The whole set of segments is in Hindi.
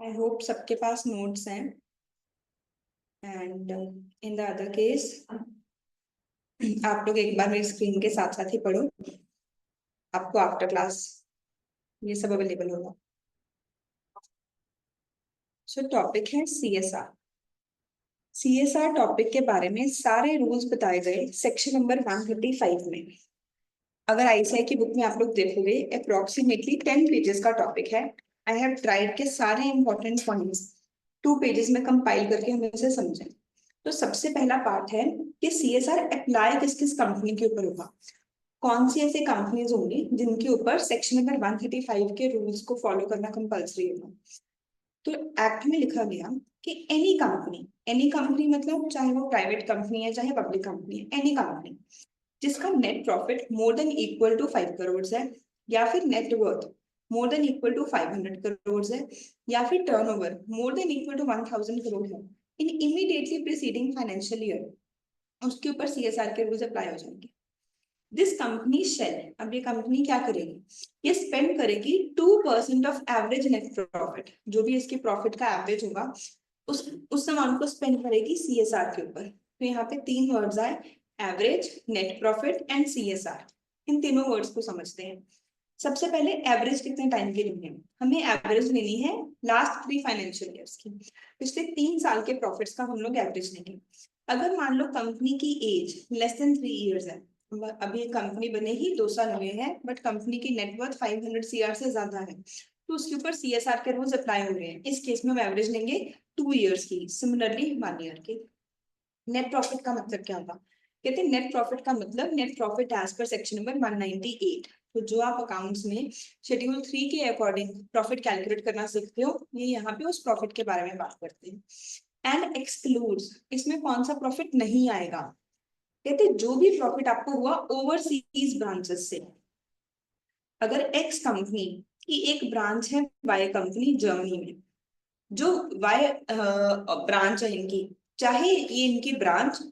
आई होप सबके पास नोट्स हैं and in the other case आप लोग एक बार मेरी स्क्रीन के साथ साथ ही पढ़ो। आपको आफ्टर क्लास ये सब अवेलेबल होगा। सो टॉपिक है सीएसआर। सीएसआर टॉपिक के बारे में सारे रूल्स बताए गए सेक्शन नंबर 135 में। अगर आईसीआई की बुक में आप लोग देखोगे अप्रोक्सीमेटली 10 पेजेस का टॉपिक है। आई हैव ट्राइड के सारे इंपॉर्टेंट पॉइंट्स 2 पेजेस में कंपाइल करके हम इसे समझें। तो सबसे पहला पार्ट है कि सीएसआर अप्लाई किस किस कंपनी के ऊपर होगा। कौन सी ऐसी कंपनीज होंगी जिनके ऊपर सेक्शन नंबर 135 के रूल्स को फॉलो करना कंपल्सरी होगा। तो एक्ट में लिखा गया कि एनी कंपनी मतलब चाहे वो प्राइवेट कंपनी है चाहे पब्लिक कंपनी है, एनी कंपनी जिसका net profit more than equal to 5 crore है, या फिर net worth more than equal to 500 crore है, या फिर turnover more than equal to 1000 crore है in immediately preceding financial year, उसके ऊपर सीएसआर के रूल्स अप्लाई हो जाएंगे। दिस कंपनी शेल, अब ये कंपनी क्या करेगी, ये स्पेंड करेगी 2% ऑफ एवरेज नेट प्रॉफिट, जो भी इसकी प्रॉफिट का एवरेज होगा उस अमाउंट को स्पेंड करेगी सीएसआर के ऊपर। तो यहाँ पे 3 वर्ड्स आए, average, net profit and CSR. इन तीनों वर्ड्स को समझते हैं। सबसे पहले एवरेज कितने टाइम के लिए है, हमें एवरेज लेनी है लास्ट 3 फाइनेंशियल ईयर्स की, पिछले 3 साल के प्रॉफिट्स का हम लोग एवरेज लेंगे। अगर मान लो कंपनी की एज लेस देन 3 इयर्स है, अभी कंपनी बने ही 2 साल हुए हैं बट कंपनी की नेटवर्थ 500 सीआर से ज्यादा है, तो उसके ऊपर सीएसआर के रूल्स अप्लाई हो रहे हैं। इस केस में हम एवरेज लेंगे 2 इयर्स की, सिमिलरली 1 ईयर की। नेट प्रॉफिट का मतलब क्या होगा, कहते हैं नेट प्रॉफिट का मतलब net profit as per section number 198। तो जो आप अकाउंट्स में शेड्यूल 3 के अकॉर्डिंग प्रॉफिट कैलकुलेट करना सीखते हो, ये यहाँ पे उस प्रॉफिट के बारे में बात करते हैं। एंड एक्सक्लूड्स, इसमें कौन सा प्रॉफिट नहीं आएगा, कहते जो भी प्रॉफिट आपको हुआ ओवरसीज ब्रांचेस से। अगर एक्स कंपनी की एक ब्रांच है वाई कंपनी जर्मनी में, जो वाई ब्रांच है इनकी, चाहे ये इनकी ब्रांच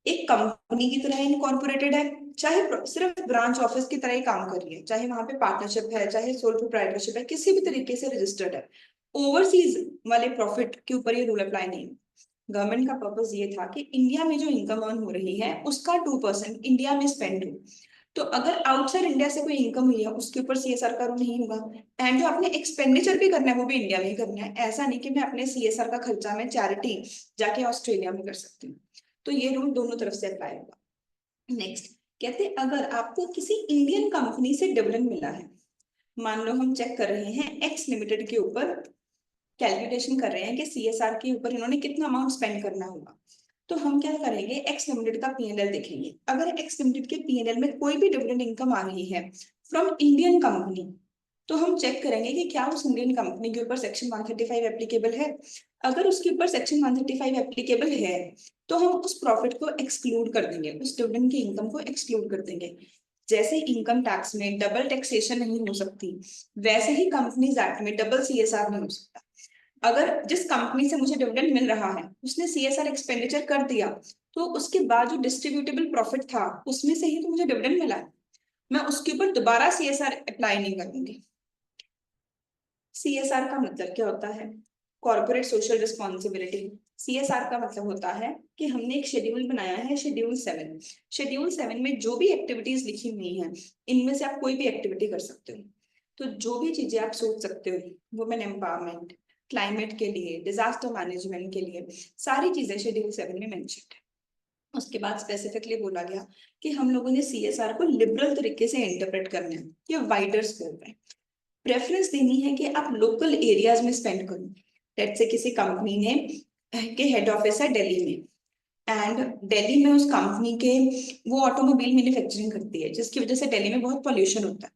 एक कंपनी की तरह इनकॉर्पोरेटेड है, चाहे सिर्फ ब्रांच ऑफिस की तरह ही काम कर रही है, चाहे वहां पे पार्टनरशिप है चाहे सोल प्रोप्राइटरशिप है, किसी भी तरीके से रजिस्टर्ड है, ओवरसीज वाले प्रॉफिट के ऊपर ये रूल अप्लाई नहीं। गवर्नमेंट का पर्पस ये था कि इंडिया में जो इनकम अर्न हो रही है उसका 2% इंडिया में स्पेंड हो। तो अगर आउटसाइड इंडिया से कोई इनकम हुई है उसके ऊपर सीएसआर का रूल नहीं होगा। एंड जो आपने एक्सपेंडिचर भी करना है वो भी इंडिया में ही करना है, ऐसा नहीं कि मैं अपने सीएसआर का खर्चा मैं चैरिटी जाके ऑस्ट्रेलिया में कर सकती हूँ। तो ये रूल दोनों तरफ से अप्लाई होगा। नेक्स्ट कहते अगर आपको किसी इंडियन कंपनी से डिविडेंड मिला है, मान लो हम चेक कर रहे हैं एक्स लिमिटेड के ऊपर, कैलकुलेशन कर रहे हैं कि सीएसआर के ऊपर इन्होंने कितना अमाउंट स्पेंड करना होगा, तो हम क्या करेंगे एक्स लिमिटेड का पीएनएल देखेंगे। अगर एक्स लिमिटेड के पीएनएल में कोई भी डिविडेंड इनकम आ रही है फ्रॉम इंडियन कंपनी, तो हम चेक करेंगे कि क्या उस इंडियन कंपनी के ऊपर सेक्शन 135 एप्लीकेबल है। अगर उसके ऊपर सेक्शन 135 एप्लीकेबल है तो हम उस प्रॉफिट को एक्सक्लूड कर देंगे, उस डिविडेंड की इनकम को एक्सक्लूड कर देंगे। जैसे इनकम टैक्स में डबल टैक्सेशन नहीं हो सकती, वैसे ही कंपनीज एक्ट में डबल सीएसआर नहीं हो सकता। अगर जिस कंपनी से मुझे डिविडेंड मिल रहा है उसने सीएसआर एक्सपेंडिचर कर दिया, तो उसके बाद जो डिस्ट्रीब्यूटेबल प्रॉफिट था उसमें से ही तो मुझे डिविडेंड मिला है, मैं उसके ऊपर दोबारा सीएसआर अप्लाई नहीं करूंगी। सीएसआर का मतलब क्या होता है, कॉर्पोरेट सोशल रिस्पॉन्सिबिलिटी। सीएसआर का मतलब होता है कि हमने एक शेड्यूल बनाया है, शेड्यूल 7। शेड्यूल 7 में जो भी एक्टिविटीज लिखी हुई हैं इनमें से आप कोई भी एक्टिविटी कर सकते हो। तो जो भी चीजें आप सोच सकते हो, वुमेन एम्पावरमेंट, क्लाइमेट के लिए, डिजास्टर मैनेजमेंट के लिए, सारी चीजें शेड्यूल 7 में मेंशन है। उसके बाद स्पेसिफिकली बोला गया कि हम लोगों ने सीएसआर को लिबरल तरीके से इंटरप्रेट करना है, ये वाइडर स्कोप है। प्रेफरेंस देनी है कि आप लोकल एरियाज में स्पेंड करो। लेट्स से किसी कंपनी ने के हेड ऑफिस है दिल्ली में, एंड दिल्ली में उस कंपनी के वो ऑटोमोबाइल मैन्युफैक्चरिंग करती है जिसकी वजह से दिल्ली में बहुत पॉल्यूशन होता है।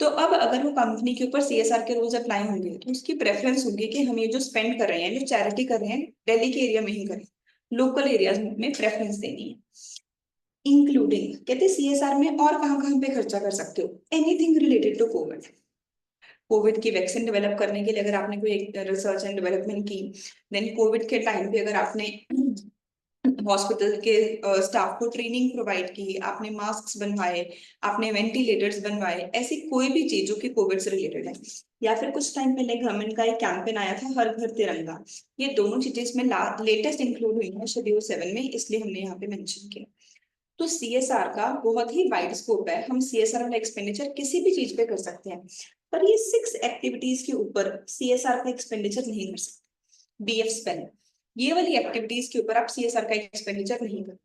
तो अब अगर वो कंपनी के ऊपर सीएसआर के रूल्स अप्लाई होंगे तो उसकी प्रेफरेंस होगी कि हम ये जो स्पेंड कर रहे हैं, जो चैरिटी कर रहे हैं, दिल्ली के एरिया में ही करें, लोकल एरियाज में प्रेफरेंस देनी है। इंक्लूडिंग कहते सीएसआर में और कहाँ कहाँ पे खर्चा कर सकते हो, anything related to covid. Covid की वैक्सीन डेवलप करने के लिए अगर आपने कोई रिसर्च एंड डेवलपमेंट की, देन कोविड के टाइम पे अगर आपने हॉस्पिटल के स्टाफ को ट्रेनिंग प्रोवाइड की, आपने मास्क बनवाए, आपने वेंटिलेटर्स बनवाए, ऐसी कोई भी चीज जो कि कोविड से रिलेटेड है। या फिर कुछ टाइम पहले गवर्नमेंट का एक कैंपेन आया था, हर घर तिरंगा। ये दोनों चीजें इसमें लेटेस्ट इंक्लूड हुई है शेड्यूल 7 में, इसलिए हमने यहाँ पे मेंशन किया। तो सीएसआर का बहुत ही वाइड स्कोप है, हम सीएसआर वाला एक्सपेंडिचर किसी भी चीज पे कर सकते हैं, पर ये 6 एक्टिविटीज के ऊपर सीएसआर का एक्सपेंडिचर नहीं कर सकते। बीएफ स्पेल, ये वाली एक्टिविटीज के ऊपर आप सीएसआर का एक्सपेंडिचर नहीं कर।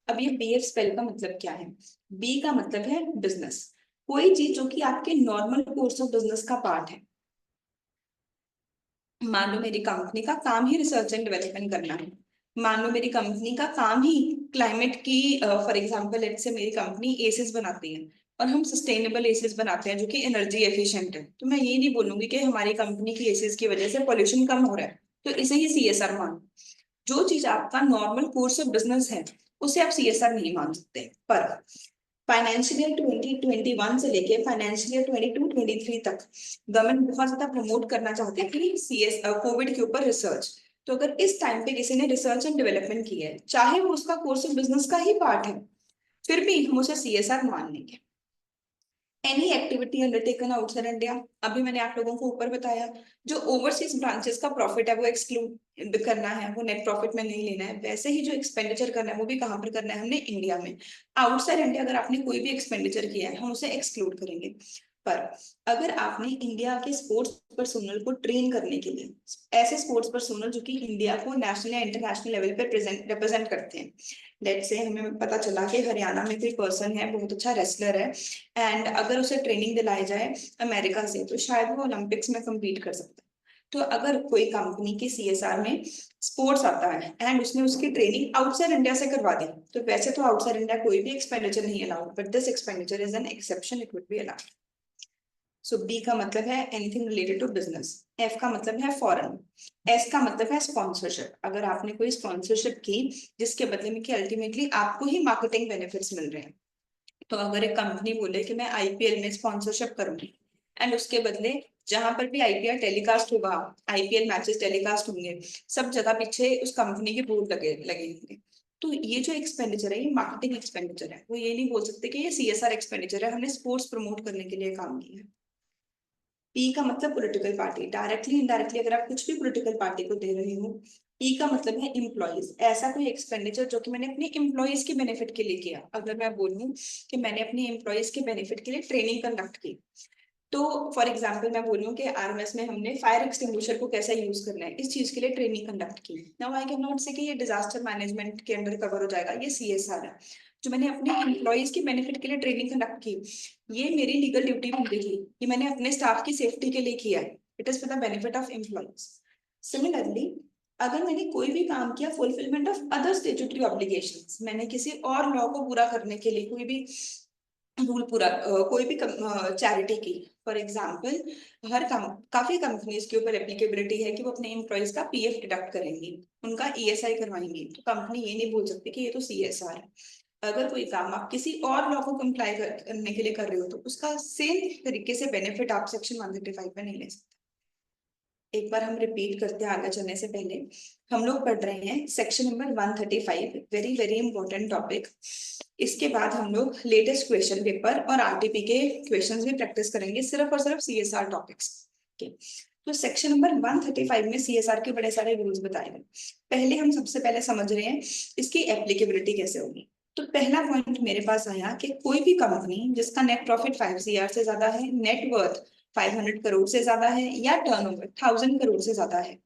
अब ये बीएफ स्पेल का मतलब क्या है? बी का मतलब है बिजनेस, कोई चीज जो कि आपके नॉर्मल कोर्स ऑफ बिजनेस का पार्ट है। मान लो मेरी कंपनी का काम ही रिसर्च एंड डेवलपमेंट करना है, मान लो मेरी कंपनी का काम ही क्लाइमेट की, फॉर एग्जांपल लेट्स से मेरी कंपनी एसीज बनाती है और हम सस्टेनेबल एसीज बनाते हैं जो कि एनर्जी एफिशिएंट है, तो मैं ये नहीं बोलूंगी कि हमारी कंपनी की एसीज की वजह से पॉल्यूशन कम हो रहा है, तो इसे ही सीएसआर मान। जो चीज आपका नॉर्मल कोर्स ऑफ बिजनेस है उसे आप सीएसआर नहीं मान सकते। पर फाइनेंशियल ईयर 2021 से लेके फाइनेंशियल ईयर 22-23 तक गवर्नमेंट बहुत ज्यादा प्रमोट करना चाहते हैं कि सीएस कोविड के ऊपर रिसर्च। तो अगर इस टाइम पे किसी ने रिसर्च एंड डेवलपमेंट की है, चाहे वो उसका कोर्स ऑफ बिजनेस का ही पार्ट है, फिर भी हम उसे सीएसआर मान लेंगे। Any activity undertaken outside India, अभी मैंने आप लोगों को ऊपर बताया, जो ओवरसीज ब्रांचेस का प्रॉफिट है वो एक्सक्लूड करना है, वो नेट प्रॉफिट में नहीं लेना है। वैसे ही जो एक्सपेंडिचर करना है वो भी कहाँ पर करना है, हमने इंडिया में। आउटसाइड इंडिया अगर आपने कोई भी एक्सपेंडिचर किया है हम उसे एक्सक्लूड करेंगे। पर अगर आपने इंडिया के स्पोर्ट्स पर्सोनल को ट्रेन करने के लिए, ऐसे स्पोर्ट्स पर्सोनल जो कि इंडिया को नेशनल या इंटरनेशनल लेवल पे रिप्रेजेंट करते हैं, लेट्स से हमें पता चला कि हरियाणा में कोई पर्सन है, बहुत अच्छा रेसलर है, एंड अगर उसे ट्रेनिंग दिलाई जाए अमेरिका से तो शायद वो ओलंपिक्स में compete कर सकता है। तो अगर कोई कंपनी की सीएसआर में स्पोर्ट्स आता है एंड उसने उसकी ट्रेनिंग आउटसाइड इंडिया से करवा दी, तो वैसे तो आउटसाइड इंडिया कोई भी एक्सपेंडिचर नहीं allowed, but this expenditure is an exception, it would be allowed. So B का मतलब है anything related to business, F का मतलब है फॉरेन, एस का मतलब है स्पॉन्सरशिप, अगर आपने कोई स्पॉन्सरशिप की जिसके बदले में कि अल्टीमेटली आपको ही मार्केटिंग बेनिफिट्स मिल रहे हैं। तो अगर एक कंपनी बोले कि मैं आईपीएल में स्पॉन्सरशिप करूंगी एंड उसके बदले जहां पर भी आईपीएल टेलीकास्ट होगा, आईपीएल मैचेस टेलीकास्ट होंगे, सब जगह पीछे उस कंपनी के बोर्ड लगे लगे होंगे, तो ये जो एक्सपेंडिचर है ये मार्केटिंग एक्सपेंडिचर है। वो ये नहीं बोल सकते कि ये सीएसआर एक्सपेंडिचर है, हमने स्पोर्ट्स प्रमोट करने के लिए काम किया है। पी का मतलब पॉलिटिकल पार्टी, डायरेक्टली इनडायरेक्टली अगर आप कुछ भी पॉलिटिकल पार्टी को दे रहे हो। ई का मतलब है इम्प्लॉइज, ऐसा कोई एक्सपेंडिचर जो कि मैंने अपने इम्प्लॉइज के बेनिफिट के लिए किया। अगर मैं बोलूं कि मैंने अपने एम्प्लॉइज के बेनिफिट के लिए ट्रेनिंग कंडक्ट की, तो फॉर एग्जाम्पल मैं बोलूं कि आरएमएस में हमने फायर एक्सटिंग्विशर को कैसे यूज करना है, इस चीज के लिए ट्रेनिंग कंडक्ट की। नाउ आई कैन नॉट से कि ये डिजास्टर मैनेजमेंट के अंडर कवर हो जाएगा, ये सीएसआर है। जो मैंने अपने एम्प्लॉइज के बेनिफिट के लिए ट्रेनिंग कंडक्ट की, ये मेरी लीगल ड्यूटी बनती थी कि मैंने अपने स्टाफ की सेफ्टी के लिए किया है, it is for the benefit of employees. Similarly अगर मैंने कोई भी काम किया fulfilment of other statutory obligations, मैंने किसी और लॉ को पूरा करने के लिए कोई भी रूल पूरा कोई भी चैरिटी की, फॉर एग्जाम्पल काफी कंपनीज के ऊपर एप्लीकेबिलिटी है कि वो अपने एम्प्लॉयज का पीएफ डिडक्ट करेंगी, उनका ईएसआई करवाएंगी, तो कंपनी ये नहीं बोल सकती कि ये तो सीएसआर है। अगर कोई काम आप किसी और लॉ को कंप्लाई करने के लिए कर रहे हो तो उसका सेम तरीके से बेनिफिट आप सेक्शन 135 में नहीं ले सकते। एक बार हम रिपीट करते हैं आगे चलने से पहले, हम लोग पढ़ रहे हैं section number 135, very very important topic. इसके बाद हम लोग लेटेस्ट क्वेश्चन पेपर और आरटीपी के क्वेश्चंस भी प्रैक्टिस करेंगे, सिर्फ और सिर्फ सीएसआर टॉपिक्स के। तो सेक्शन नंबर 135 में सीएसआर के बड़े सारे रूल्स बताए गए। पहले हम सबसे पहले समझ रहे हैं इसकी एप्लीकेबिलिटी कैसे होगी। तो पहला पॉइंट मेरे पास आया कि कोई भी कंपनी जिसका नेट प्रॉफिट 5 CR से ज्यादा है, नेट वर्थ 500 करोड़ से ज्यादा है, या टर्नओवर 1000 करोड़ से ज्यादा है,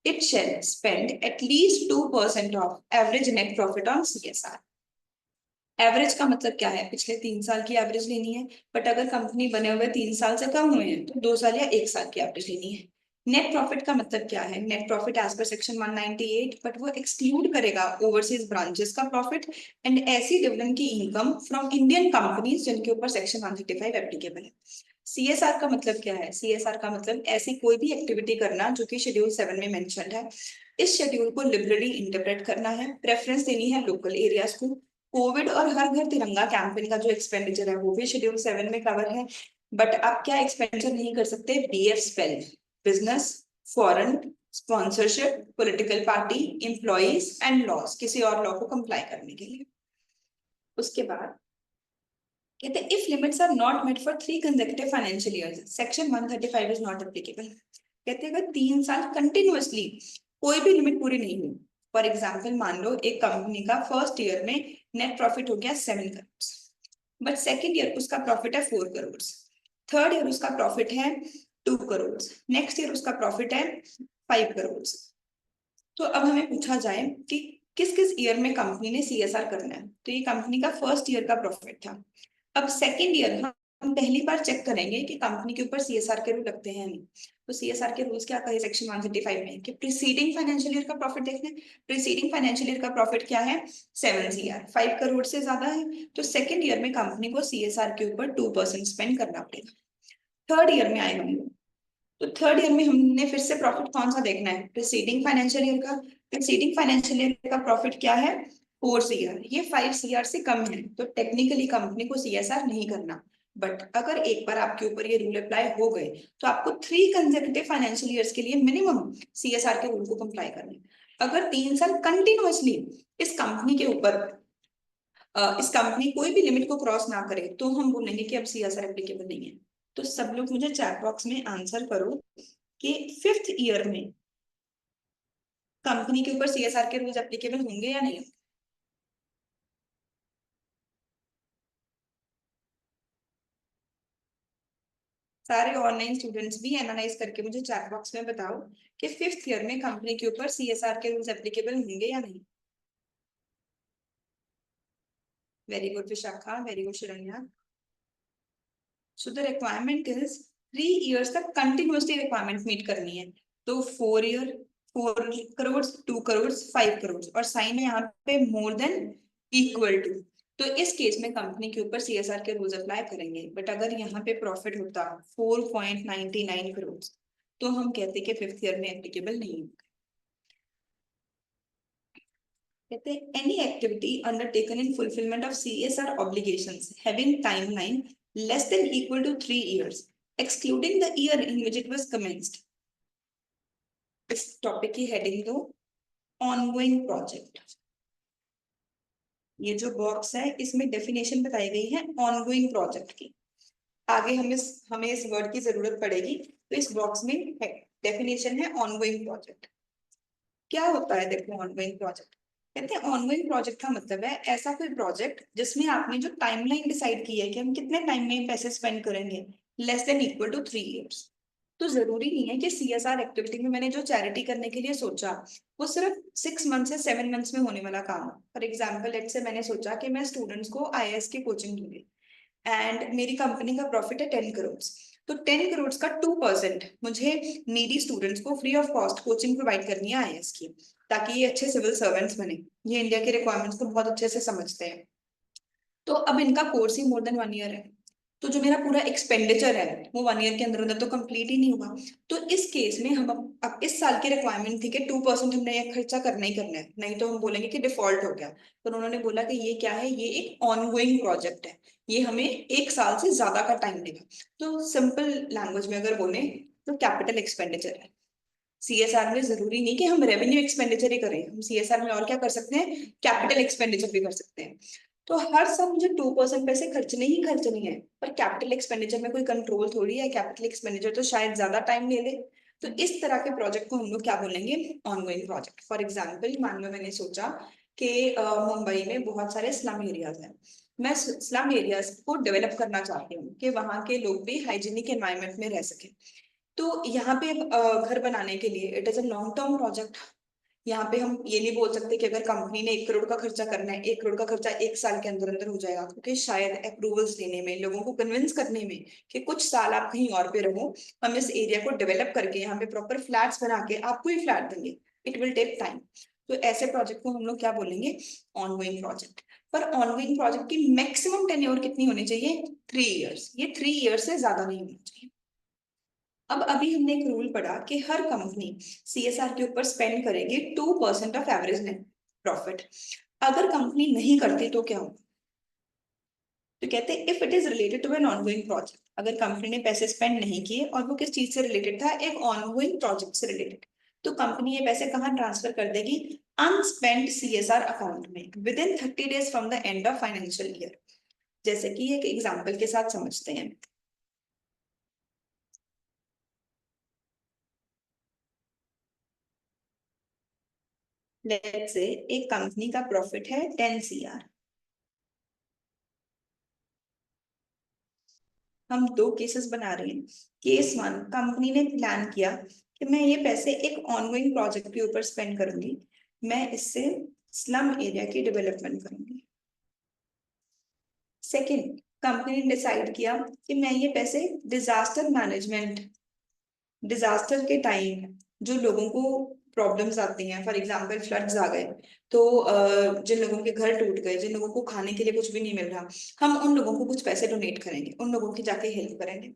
it shall spend at least 2% of average net profit on CSR. Average का मतलब क्या है, पिछले 3 साल की एवरेज लेनी है, बट अगर कंपनी बने हुए 3 साल से कम हुए हैं तो 2 साल या 1 साल की एवरेज लेनी है। नेट प्रॉफिट का मतलब क्या है, net profit as per section 198, but वो एक्सक्लूड करेगा ओवरसीज ब्रांचेस का प्रॉफिट एंड ऐसी डिविडेंड की इनकम फ्रॉम इंडियन कंपनीज जिनके ऊपर सेक्शन 135 एप्लीकेबल है। सीएसआर का मतलब क्या है, सीएसआर का मतलब ऐसी कोई भी एक्टिविटी करना जो कि शेड्यूल 7 में मेंशन्ड है। इस शेड्यूल को लिबरली इंटरप्रेट करना है, प्रेफरेंस देनी है लोकल एरियाज को। कोविड और हर घर तिरंगा कैंपेन का जो एक्सपेंडिचर है वो भी शेड्यूल 7 में कवर है। बट आप क्या एक्सपेंडिचर नहीं कर सकते, BF spell, business, foreign, sponsorship, political party, employees and loss, किसी और लॉ को कंप्लाई करने के लिए। उसके बाद कहते हैं if limits are not met for 3 consecutive financial years section 135 is not applicable. कहते हैं अगर 3 साल कंटिन्यूअसली कोई भी लिमिट पूरी नहीं हुई, फॉर एग्जाम्पल मान लो एक कंपनी का फर्स्ट ईयर में नेट प्रॉफिट हो गया 7 करोड़, बट सेकेंड ईयर उसका प्रॉफिट है 4 करोड़, थर्ड ईयर उसका प्रॉफिट है 2 करोड़, नेक्स्ट ईयर उसका प्रॉफिट है 5 करोड़। तो अब हमें पूछा जाए कि किस किस ईयर में कंपनी ने सीएसआर करना है, तो ये कंपनी का फर्स्ट ईयर का प्रॉफिट था। अब सेकेंड ईयर हम पहली बार चेक करेंगे कि कंपनी के ऊपर सीएसआर के रूल लगते हैं नहीं। तो सीएसआर के रूल्स क्या कहे सेक्शन 135 में कि प्रीसीडिंग फाइनेंशियल ईयर का प्रॉफिट देखना है। प्रीसीडिंग फाइनेंशियल ईयर का प्रॉफिट क्या है 7 CR, 5 करोड़ से ज्यादा है, तो सेकेंड ईयर में कंपनी को सीएसआर के ऊपर 2% स्पेंड करना पड़ेगा। थर्ड ईयर में आए हम लोग, तो थर्ड ईयर में हमने फिर से प्रॉफिट कौन सा देखना है प्रीसीडिंग फाइनेंशियल ईयर का। प्रीसीडिंग फाइनेंशियल ईयर का प्रॉफिट क्या है 4 CR, ये 5 CR से कम है, तो टेक्निकली कंपनी को सीएसआर नहीं करना। बट अगर एक बार आपके ऊपर ये रूल अप्लाई हो गए तो आपको 3 कंसेक्यूटिव फाइनेंशियल ईयर्स के लिए मिनिमम सीएसआर के रूल को कंप्लाई करना है। अगर 3 साल कंटिन्यूअसली इस कंपनी के ऊपर इस कंपनी कोई भी लिमिट को क्रॉस ना करे तो हम बोलेंगे कि अब सीएसआर एप्लीकेबल नहीं है। तो सब लोग मुझे चैट बॉक्स में आंसर करो कि 5th ईयर में कंपनी के ऊपर सीएसआर के रूल्स एप्लीकेबल होंगे या नहीं। सारे ऑनलाइन स्टूडेंट्स भी एनालाइज करके मुझे चैट बॉक्स में बताओ कि 5th ईयर में कंपनी के ऊपर सीएसआर के रूल्स एप्लीकेबल होंगे या नहीं। Very good Vishakha, very good Sharanya. So the requirement is 3 years तक कंटिन्यूसली रिक्वायरमेंट मीट करनी है। तो 4 ईयर 4 करोड़, 2 करोड़, 5 करोड़, और साइन है यहाँ पे मोर देन इक्वल टू। तो इस केस में कंपनी के ऊपर सीएसआर के रूल्स अप्लाई करेंगे। बट अगर यहाँ पे प्रॉफिट होता 4.99 करोड़ तो हम कहते कि 5th ईयर में एप्लीकेबल नहीं होगा। कहते हैं any activity undertaken in fulfilment of CSR obligations having timeline less than equal to 3 years excluding the year in which it was commenced। इस टॉपिक की हेडिंग दो ऑनगोइंग प्रोजेक्ट। ये जो बॉक्स है इसमें डेफिनेशन बताई गई है ऑनगोइंग प्रोजेक्ट की। आगे हमें इस वर्ड की जरूरत पड़ेगी, तो इस बॉक्स में डेफिनेशन है ऑनगोइंग प्रोजेक्ट। क्या होता है देखो ऑनगोइंग प्रोजेक्ट। कहते हैं ऑनगोइंग प्रोजेक्ट का मतलब है ऐसा कोई प्रोजेक्ट जिसमें आपने जो टाइमलाइन डिसाइड की है कि हम कितने टाइम में पैसे स्पेंड करेंगे less than equal to 3 years. तो जरूरी नहीं है कि सीएसआर एक्टिविटी में मैंने जो चैरिटी करने के लिए सोचा वो सिर्फ 6 मंथ से 7 मंथ्स में होने वाला काम है। फॉर एग्जाम्पल लेट से मैंने सोचा कि मैं स्टूडेंट्स को आईएएस की कोचिंग दूंगी एंड मेरी कंपनी का प्रॉफिट है 10 करोड़, तो 10 करोड़ का 2% मुझे नीडी स्टूडेंट्स को free of cost coaching provide करनी है आईएएस की, ताकि ये अच्छे सिविल सर्वेंट्स बने। ये इंडिया के रिक्वायरमेंट्स को बहुत अच्छे से समझते हैं। तो अब इनका कोर्स ही मोर देन 1 ईयर है, तो जो मेरा पूरा एक्सपेंडिचर है वो 1 ईयर के अंदर अंदर तो कंप्लीट ही नहीं हुआ। तो इस केस में हम अब इस साल की रिक्वायरमेंट थी कि 2% हमने ये खर्चा करना ही करना है, नहीं तो हम बोलेंगे कि डिफॉल्ट हो गया। तो उन्होंने बोला कि ये क्या है, ये एक ऑनगोइंग प्रोजेक्ट है, ये हमें 1 साल से ज्यादा का टाइम देगा। तो सिंपल लैंग्वेज में अगर बोले तो कैपिटल एक्सपेंडिचर है। सीएसआर में जरूरी नहीं कि हम रेवेन्यू एक्सपेंडिचर ही करें, हम सीएसआर में और क्या कर सकते हैं, कैपिटल एक्सपेंडिचर भी कर सकते हैं। तो हर साल मुझे 2% पैसे खर्चने ही खर्चने हैं, पर कैपिटल एक्सपेंडिचर में कोई कंट्रोल थोड़ी है, कैपिटल एक्सपेंडिचर तो शायद ज्यादा टाइम ले ले। तो इस तरह के प्रोजेक्ट को हम लोग क्या बोलेंगे, ऑनगोइंग प्रोजेक्ट। फॉर एग्जाम्पल मान लो मैंने सोचा कि मुंबई में बहुत सारे स्लम एरियाज हैं, मैं स्लम एरियाज को डेवलप करना चाहती हूँ कि वहाँ के लोग भी हाइजीनिक एनवायरनमेंट में रह सके। तो यहाँ पे घर बनाने के लिए it is a long term project. यहाँ पे हम ये नहीं बोल सकते कि अगर कंपनी ने 1 करोड़ का खर्चा करना है, 1 करोड़ का खर्चा 1 साल के अंदर अंदर हो जाएगा, क्योंकि शायद अप्रूवल्स लेने में, लोगों को कन्विंस करने में कि कुछ साल आप कहीं और पे रहो, हम इस एरिया को डेवलप करके यहाँ पे प्रॉपर फ्लैट्स बना के आपको ही फ्लैट देंगे, इट विल टेक टाइम। तो ऐसे प्रोजेक्ट को हम लोग क्या बोलेंगे, ऑनगोइंग प्रोजेक्ट। पर ऑनगोइंग प्रोजेक्ट की मैक्सिमम टेन्योर कितनी होनी चाहिए, 3 इयर्स। ये 3 इयर्स से ज्यादा नहीं होनी चाहिए। अब अभी हमने एक रूल पढ़ा कि हर कंपनी सीएसआर के ऊपर स्पेंड करेगी 2% ऑफ एवरेज नेट प्रॉफिट। अगर कंपनी नहीं करती तो क्या होगा, तो कहते हैं if it is related to an ongoing project. अगर कंपनी ने पैसे स्पेंड नहीं किए और वो किस चीज से रिलेटेड था, एक ऑनगोइंग प्रोजेक्ट से रिलेटेड, तो कंपनी ये पैसे कहाँ ट्रांसफर कर देगी? अनस्पेंट सीएसआर अकाउंट में with in 30 days from the end of financial year. जैसे कि एक एग्जाम्पल के साथ समझते हैं। लेट्स से एक कंपनी का प्रॉफिट है 10 CR। हम दो केसेस बना रहे हैं। केस वन, कंपनी ने प्लान किया कि मैं ये पैसे एक ऑनगोइंग प्रोजेक्ट के ऊपर स्पेंड करूंगी, मैं इससे स्लम एरिया की डेवलपमेंट करूंगी। सेकंड, कंपनी ने डिसाइड किया कि मैं ये पैसे डिजास्टर मैनेजमेंट, डिजास्टर के टाइम जो लोगों को प्रॉब्लम्स आती हैं, फॉर एग्जांपल फ्लड्स आ गए, तो जिन लोगों के घर टूट गए, जिन लोगों को खाने के लिए कुछ भी नहीं मिल रहा, हम उन लोगों को कुछ पैसे डोनेट करेंगे, उन लोगों की जाके हेल्प करेंगे।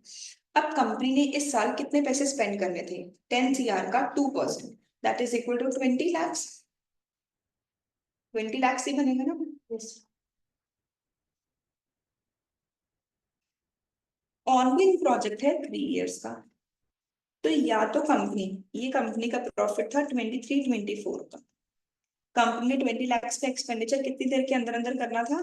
अब कंपनी ने इस साल कितने पैसे स्पेंड करने थे? 10 CR का 2%, that is equal to 20 lakhs। 20 lakhs ही बनेगा ना? यस। ऑनगोइंग प्रोजेक्ट है 3 years का। तो या तो कंपनी, ये कंपनी का प्रॉफिट था 23-24 का, कंपनी ने 20 lakhs का एक्सपेंडिचर कितनी देर के अंदर अंदर करना था?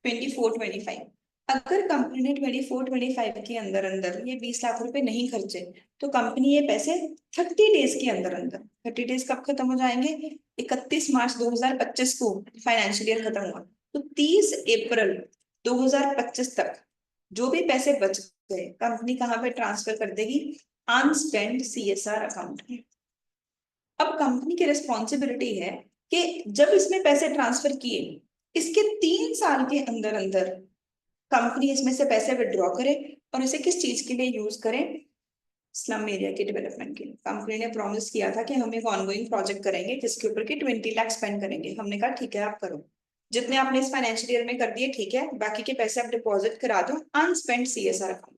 24-25। अगर कंपनी ने 24-25 के अंदर अंदर ये 20 लाख रुपए नहीं खर्चे, तो कंपनी ये पैसे 30 डेज के अंदर अंदर, 30 डेज कब खत्म हो जाएंगे? 31 मार्च 2025 को फाइनेंशियल ईयर खत्म हुआ, तो 30 अप्रैल 2025 तक जो भी पैसे बच गए कंपनी कहाँ पे ट्रांसफर कर देगी? अनस्पेंड सीएसआर अकाउंट में। अब कंपनी की रिस्पॉन्सिबिलिटी है कि जब इसमें पैसे ट्रांसफर किए, इसके 3 साल के अंदर अंदर कंपनी इसमें से पैसे विड्रॉ करे और इसे किस चीज के लिए यूज करें? स्लम एरिया के डेवलपमेंट के लिए। कंपनी ने प्रॉमिस किया था कि हम एक ऑनगोइंग प्रोजेक्ट करेंगे जिसके ऊपर की 20 लाख स्पेंड करेंगे। हमने कहा ठीक है आप करो, जितने आपने इस फाइनेंशियल ईयर में कर दिए ठीक है, बाकी के पैसे आप डिपॉजिट करा दो अनस्पेंड सीएसआर अकाउंट।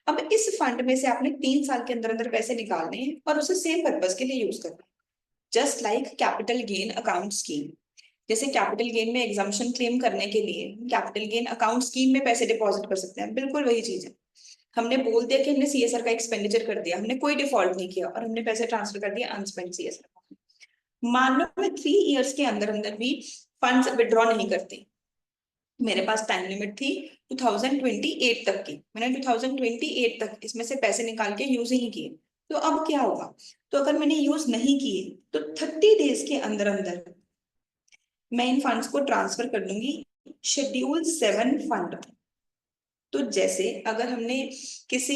अब इस फंड में से आपने 3 साल के अंदर अंदर पैसे निकालने हैं और उसे सेम पर्पज के लिए यूज करना है। Just like capital gain account scheme. जैसे कैपिटल गेन में एग्जाम्पशन क्लेम करने के लिए कैपिटल गेन अकाउंट स्कीम में पैसे डिपॉजिट कर सकते हैं, बिल्कुल वही चीज है। हमने बोल दिया कि हमने सीएसआर का एक्सपेंडिचर कर दिया, हमने कोई डिफॉल्ट नहीं किया और हमने पैसे ट्रांसफर कर दिया अनस्पेंड सीएसआर। मान लो मैं 3 years के अंदर अंदर भी फंड्स विड्रॉ नहीं करती, मेरे पास टाइम लिमिट थी 2028 तक की, मैंने 2028 तक इसमें से पैसे निकाल के यूज ही नहीं किए, तो अब क्या होगा? तो अगर मैंने यूज नहीं किए तो 30 डेज के अंदर अंदर मैं इन फंड्स को ट्रांसफर कर दूंगी शेड्यूल 7 फंड। तो जैसे अगर हमने किसी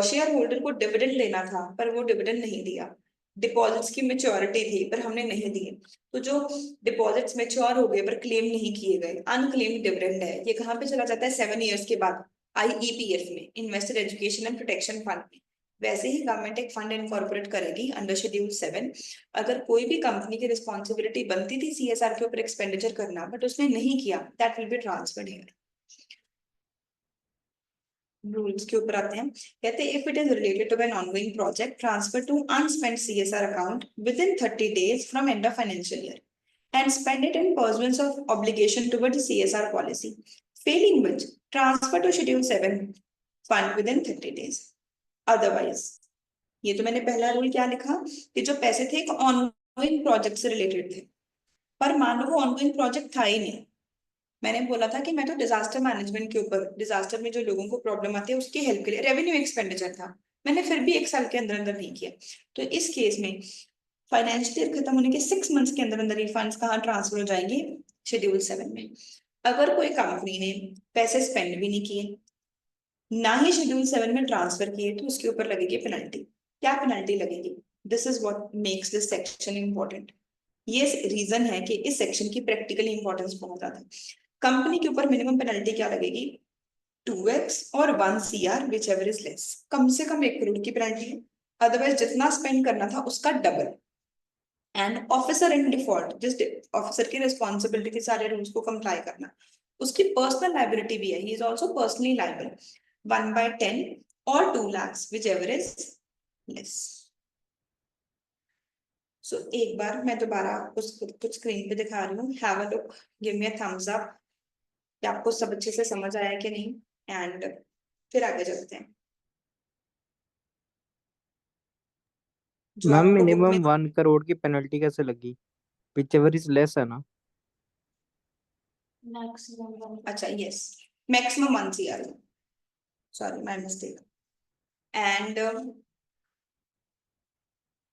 शेयर होल्डर को डिविडेंड लेना था पर वो डिविडेंड नहीं दिया, डिपॉजिट्स की मेच्योरिटी थी पर हमने नहीं दिए, तो जो डिपॉजिट्स मेच्योर हो गए पर क्लेम नहीं किए गए, अनक्लेम्ड डिविडेंड है, ये कहाँ पे चला जाता है? 7 years के बाद आईईपीएफ में, investor education and protection fund में। वैसे ही गवर्नमेंट एक फंड इनकॉर्पोरेट करेगी अंडर शेड्यूल 7। अगर कोई भी कंपनी की रिस्पॉन्सिबिलिटी बनती थी सीएसआर के ऊपर एक्सपेंडिचर करना बट उसने नहीं किया, that will be transferred here. Rules के ऊपर आते हैं, कहते हैं if it is related to an ongoing project transfer to unspent CSR account within 30 days from end of financial year and spend it in pursuance of obligation towards CSR policy, failing which transfer to schedule 7 fund within 30 days। Otherwise, ये तो मैंने पहला रूल क्या लिखा कि जो पैसे थे एक ऑनगोइंग प्रोजेक्ट से रिलेटेड थे, पर मान लो वो ऑनगोइंग प्रोजेक्ट था ही नहीं। मैंने बोला था कि मैं तो डिजास्टर मैनेजमेंट के ऊपर, डिजास्टर में जो लोगों को प्रॉब्लम आती है उसकी हेल्प के लिए रेवेन्यू एक्सपेंडिचर था, मैंने फिर भी 1 साल के अंदर अंदर नहीं किया। तो इस केस में फाइनेंशियल ईयर खत्म होने के 6 months के अंदर अंदर ये फंड्स कहाँ ट्रांसफर हो जाएंगे? शेड्यूल 7 में। अगर कोई कंपनी ने पैसे स्पेंड भी नहीं किए, ना ही शेड्यूल 7 में ट्रांसफर किए, तो उसके ऊपर लगेगी पेनल्टी। क्या पेनल्टी लगेगी? This is what makes this section important. ये रीजन है कि इस सेक्शन की प्रैक्टिकली इंपॉर्टेंस बहुत ज्यादा है। कंपनी के ऊपर मिनिमम पेनल्टी क्या लगेगी? 2x और 1 CR whichever is less. कम से कम 1 करोड़ की पेनल्टी है, अदरवाइज जितना स्पेंड करना था उसका double. And officer in default, जिस ऑफिसर की रिस्पॉन्सिबिलिटी थी सारे रूल्स को कंप्लाई करना, उसकी पर्सनल लाइबिलिटी भी है, he is also personally liable 1/10 और 2 lakhs whichever is less. So एक बार मैं दोबारा उस कुछ स्क्रीन पे दिखा रही हूँ, have a look, give me a thumbs up कि आपको सब अच्छे से समझ आया कि नहीं, एंड फिर आगे चलते हैं। जो मैम आपको बुक में मिनिमम 1 करोड़ की पेनल्टी कैसे लगी? विच एवर इज लेस है ना। मैक्सिमम, अच्छा yes, maximum 1 CR, sorry my mistake. And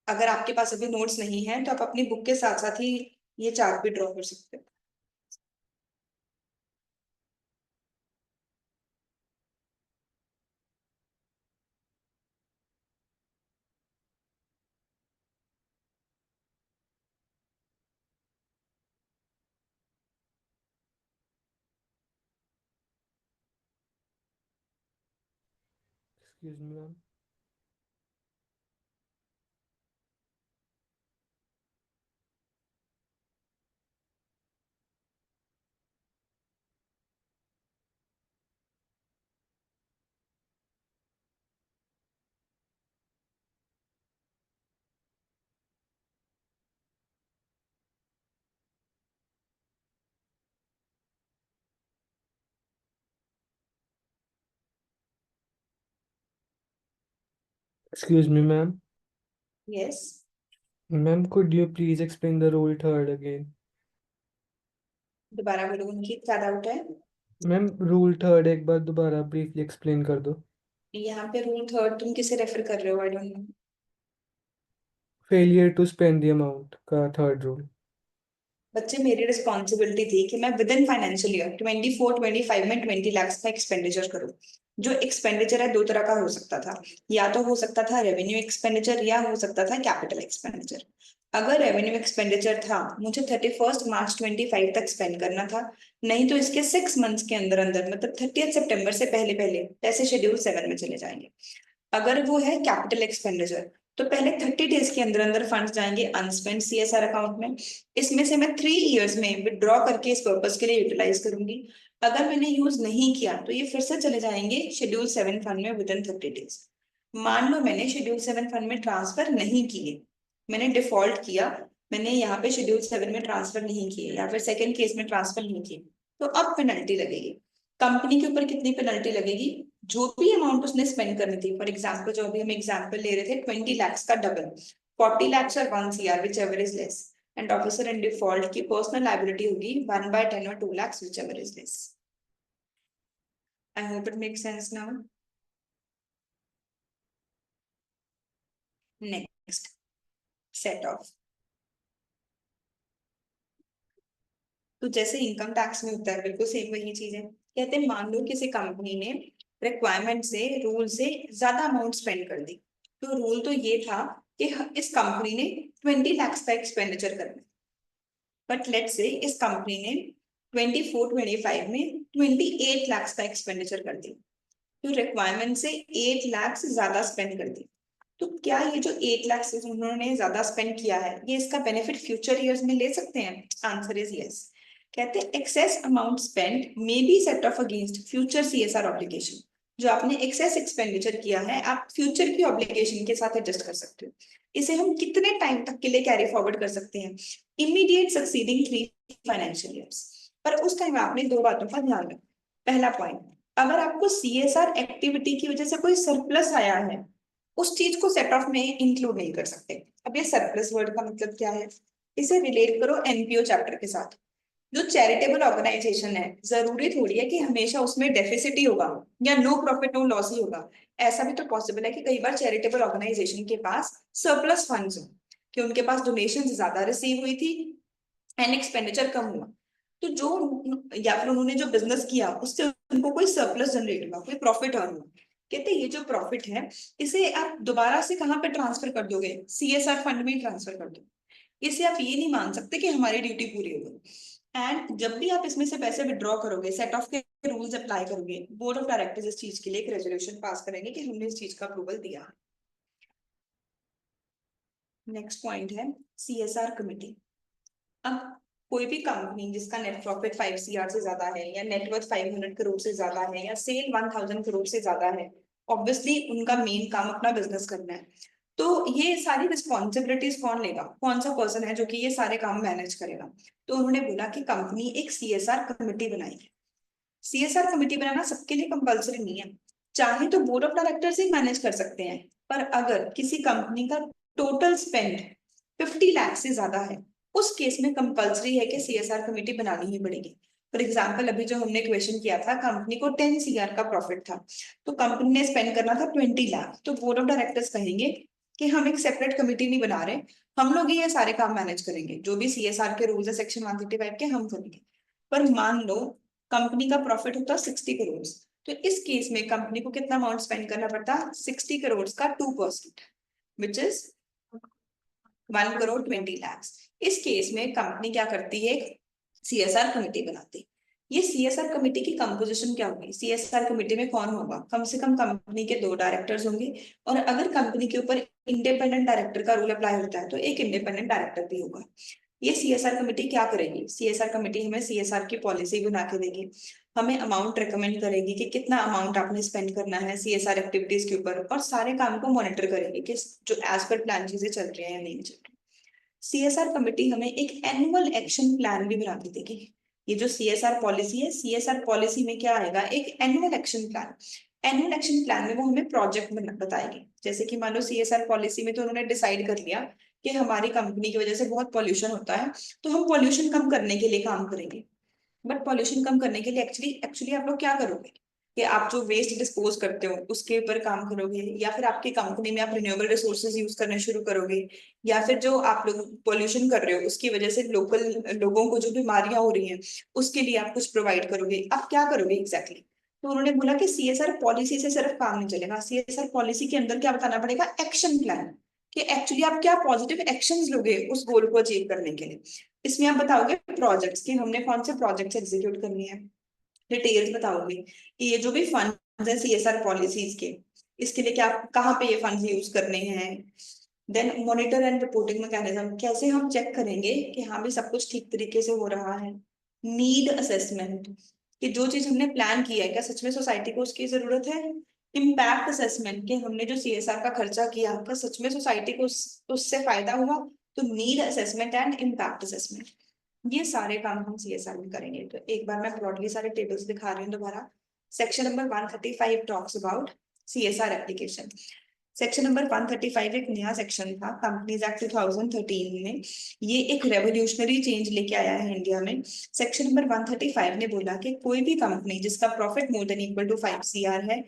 अगर आपके पास अभी नोट्स नहीं है तो आप अपनी बुक के साथ साथ ही ये चार्ट भी ड्रॉ कर सकते हो। Excuse me ma'am. Excuse me, ma'am. Yes, Ma'am, could you please explain the rule third again? दोबारा बोलो, उनकी क्या डाउट है? मैम रूल थर्ड एक बार दोबारा ब्रीफली एक्सप्लेन कर दो। यहाँ पे रूल थर्ड तुम किसे रेफर कर रहे हो? I don't know. Failure to spend the amount का थर्ड रूल। बच्चे, मेरी रिस्पॉन्सिबिलिटी थी कि मैं विद इन फाइनेंशियल ईयर 24-25 में 20 लाख का एक्सपेंडिचर करूँ। जो एक्सपेंडिचर है दो तरह का हो सकता था, या तो हो सकता था रेवेन्यू एक्सपेंडिचर या हो सकता था कैपिटल एक्सपेंडिचर। अगर रेवेन्यू एक्सपेंडिचर था, मुझे 31 मार्च 25 तक स्पेंड करना था। नहीं तो इसके 6 मंथ्स के अंदर अंदर, मतलब 30 सितंबर से पहले पहले पैसे शेड्यूल 7 में चले जाएंगे। अगर वो है कैपिटल एक्सपेंडिचर, तो पहले 30 डेज के अंदर अंदर फंड्स जाएंगे अनस्पेंड CSR अकाउंट में। इसमें से मैं 3 इयर्स में विड्रॉ करके इस पर्पज के लिए यूटिलाइज करूंगी। अगर मैंने यूज नहीं किया तो ये फिर से चले जाएंगे शेड्यूल 7 फंड में विद इन 30 डेज। मान लो मैंने शेड्यूल 7 फंड में ट्रांसफर नहीं किए, मैंने डिफॉल्ट किया, मैंने यहाँ पे शेड्यूल 7 में ट्रांसफर नहीं किए या फिर सेकंड केस में ट्रांसफर नहीं किए, तो अब पेनल्टी लगेगी। कंपनी के ऊपर कितनी पेनल्टी लगेगी? जो भी अमाउंट उसने स्पेंड करनी थी, फॉर एग्जाम्पल जो अभी हम एग्जाम्पल ले रहे थे 20 lakhs का डबल, 40 lakhs और 1 CR whichever is less, and officer in default की पर्सनल लाइबिलिटी होगी 1/10 और 2 lakhs whichever is less. I hope it make sense now. Next, set of. तो जैसे इनकम टैक्स में होता है बिल्कुल सेम वही चीज है। कहते हैं मान लो किसी कंपनी ने रिक्वायरमेंट से, रूल से ज्यादा अमाउंट स्पेंड कर दी। तो रूल तो ये था कि इस कंपनी ने 20 lakhs का एक्सपेंडिचर करना है, बट लेट से इस कंपनी ने 24-25 में 28 lakhs का एक्सपेंडिचर कर दी। तो रिक्वायरमेंट से 8 lakhs ज्यादा स्पेंड कर दी। तो क्या ये जो 8 lakhs उन्होंने ज्यादा स्पेंड किया है, ये इसका बेनिफिट फ्यूचर ईयर्स में ले सकते हैं? Answer is yes. कहते हैं excess amount spend may be set of against future CSR obligation. जो आपने एक्सेस एक्सपेंडिचर किया है, आप फ्यूचर की ऑब्लिगेशन के साथ एडजस्ट कर सकते हो। इसे हम कितने टाइम तक के लिए कैरी फॉरवर्ड कर सकते हैं? Immediate succeeding 3 financial years. पर उस टाइम आपने दो बातों का ध्यान रखना। पहला पॉइंट, अगर आपको CSR एक्टिविटी की वजह से कोई सरप्लस आया है, उस चीज को सेट ऑफ में इंक्लूड नहीं कर सकते। अब ये सरप्लस वर्ड का मतलब क्या है? इसे रिलेट करो NPO चैप्टर के साथ। जो चैरिटेबल ऑर्गेनाइजेशन है, जरूरी थोड़ी है कि हमेशा उसमें डेफिसिट ही होगा या नो प्रॉफिट नो लॉस ही होगा। ऐसा भी तो पॉसिबल है कि कई बार चैरिटेबल ऑर्गेनाइजेशन के पास सरप्लस फंड्स हो, कि उनके पास डोनेशन ज्यादा रिसीव हुई थी एंड एक्सपेंडिचर कम हुआ। तो जो, या फिर उन्होंने जो बिजनेस किया उससे उनको कोई सरप्लस जनरेट हुआ, कोई प्रॉफिट अर्न हुआ। कहते हैं ये जो प्रॉफिट है, इसे आप दोबारा से कहाँ पे ट्रांसफर कर दोगे? CSR फंड में ही ट्रांसफर कर दो। इसे आप ये नहीं मान सकते कि हमारी ड्यूटी पूरी हो गई। एंड जब भी आप इसमें से पैसे विड्रॉ करोगे, सेट ऑफ के रूल्स अप्लाई करोगे, बोर्ड ऑफ डायरेक्टर्स इस चीज के लिए एक रेजोल्यूशन पास करेंगे कि हमने इस चीज का अप्रूवल दिया। नेक्स्ट पॉइंट है CSR कमिटी। अब कोई भी कंपनी जिसका नेट प्रॉफिट 5 CR से ज्यादा है, या नेटवर्थ 500 करोड़ से ज्यादा है, या सेल 1000 करोड़ से ज्यादा है, ऑब्वियसली उनका मेन काम अपना बिजनेस करना है। तो ये सारी रिस्पॉन्सिबिलिटीज कौन लेगा? कौन सा पर्सन है जो कि ये सारे काम मैनेज करेगा? तो उन्होंने बोला कि कंपनी एक CSR कमिटी बनाएगी। CSR कमिटी बनाना सबके लिए कंपलसरी नहीं है, चाहे तो board of directors he manage कर सकते हैं। पर अगर किसी कंपनी का टोटल स्पेंड 50 लाख से ज्यादा है, उस केस में कंपलसरी है कि सीएसआर कमेटी बनानी ही पड़ेगी। फॉर एग्जाम्पल अभी जो हमने क्वेश्चन किया था, कंपनी को 10 सीआर का प्रॉफिट था, तो कंपनी ने स्पेंड करना था 20 लाख, तो बोर्ड ऑफ डायरेक्टर्स कहेंगे कि हम एक सेपरेट कमेटी नहीं बना रहे, हम लोग ये सारे काम मैनेज करेंगे, जो भी सीएसआर के रूल्स है सेक्शन 135 के हम करेंगे। पर मान लो कंपनी का प्रॉफिट होता 60 करोड़, तो इस केस में कंपनी को कितना अमाउंट स्पेंड करना पड़ता, 60 करोड़ का 2%, विच इज 1 करोड़ 20 लाख। इस केस में कंपनी क्या करती है, सीएसआर कमेटी बनाती है। ये सीएसआर कमेटी की कंपोजिशन क्या होगी, सीएसआर कमेटी में कौन होगा, कम से कम कंपनी के 2 डायरेक्टर्स होंगे, और अगर कंपनी के ऊपर इंडिपेंडेंट डायरेक्टर का रूल अप्लाई होता है तो एक इंडिपेंडेंट डायरेक्टर भी होगा। ये सीएसआर कमेटी क्या करेगी, सीएसआर कमेटी हमें सीएसआर की पॉलिसी बना के देगी, हमें अमाउंट रिकमेंड करेगी कि कितना अमाउंट आपने स्पेंड करना है सीएसआर एक्टिविटीज के ऊपर, और सारे काम को मॉनिटर करेगी कि जो एज पर प्लान चीजें चल रही है या नहीं चल रही। सीएसआर कमेटी हमें एक एनुअल एक्शन प्लान भी बना के देगी। ये जो सीएसआर पॉलिसी है, सीएसआर पॉलिसी में क्या आएगा, एक annual action plan. Annual action plan में वो हमें प्रोजेक्ट बताएगी, जैसे कि मान लो सीएसआर पॉलिसी में तो उन्होंने डिसाइड कर लिया कि हमारी कंपनी की वजह से बहुत पॉल्यूशन होता है, तो हम पॉल्यूशन कम करने के लिए काम करेंगे। बट पॉल्यूशन कम करने के लिए एक्चुअली एक्चुअली आप लोग क्या करोगे, कि आप जो वेस्ट डिस्पोज करते हो उसके ऊपर काम करोगे, या फिर आपकी कंपनी में आप रिन्यूएबल रिसोर्सेज यूज करने शुरू करोगे, या फिर जो आप लोग पॉल्यूशन कर रहे हो उसकी वजह से लोकल लोगों को जो बीमारियां हो रही हैं उसके लिए आप कुछ प्रोवाइड करोगे, आप क्या करोगे एग्जैक्टली। तो उन्होंने बोला कि सीएसआर पॉलिसी से सिर्फ काम नहीं चलेगा, सीएसआर पॉलिसी के अंदर क्या बताना पड़ेगा, एक्शन प्लान, कि एक्चुअली आप क्या पॉजिटिव एक्शंस लोगे उस गोल को अचीव करने के लिए। इसमें आप बताओगे प्रोजेक्ट्स कि हमने कौन से प्रोजेक्ट्स एग्जीक्यूट करनी है, डिटेल्स बताओगे कि ये जो भी फंड है सीएसआर पॉलिसीज के, इसके लिए क्या कहाँ पे ये फंड यूज करने हैं। Then monitor and reporting mechanism, कैसे हम चेक करेंगे कि हाँ भी सब कुछ ठीक तरीके से हो रहा है। नीड असेसमेंट, कि जो चीज हमने प्लान किया है क्या सच में सोसाइटी को उसकी जरूरत है। इम्पैक्ट असेसमेंट, कि हमने जो सीएसआर का खर्चा किया क्या सच में सोसाइटी को उससे फायदा हुआ। तो need assessment and impact assessment, ये सारे काम हम सीएसआर में करेंगे। तो एक बार मैं ब्रॉडली सारे टेबल्स दिखा रही हूँ दोबारा। Section number 135 talks about CSR application. Section number 135 एक नया सेक्शन था कंपनीज एक्ट 2013 में, ये एक रेवोल्यूशनरी चेंज लेके आया है इंडिया में। सेक्शन नंबर 135 ने बोला कि कोई भी कंपनी जिसका profit more than equal to 5 CR है,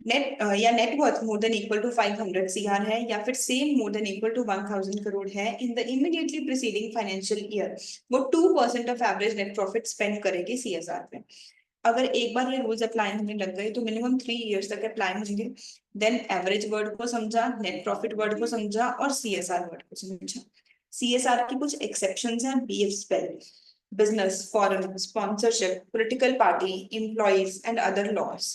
नेट या net worth more than equal to 500 CR है, या फिर same more than equal to 1000 crore है, in the immediately preceding financial year वो 2% of average net profit spend करेगी सीएसआर पे। अगर एक बार ये रूल्स अप्लाई होने लग गए तो मिनिमम 3 इयर्स तक अप्लाई होंगे। देन एवरेज वर्ड को समझा, नेट प्रॉफिट वर्ड को समझा, और सीएसआर वर्ड को समझा। सीएसआर की कुछ एक्सेप्शंस हैं, BF spell, business, foreign, sponsorship, political party, employees and other laws.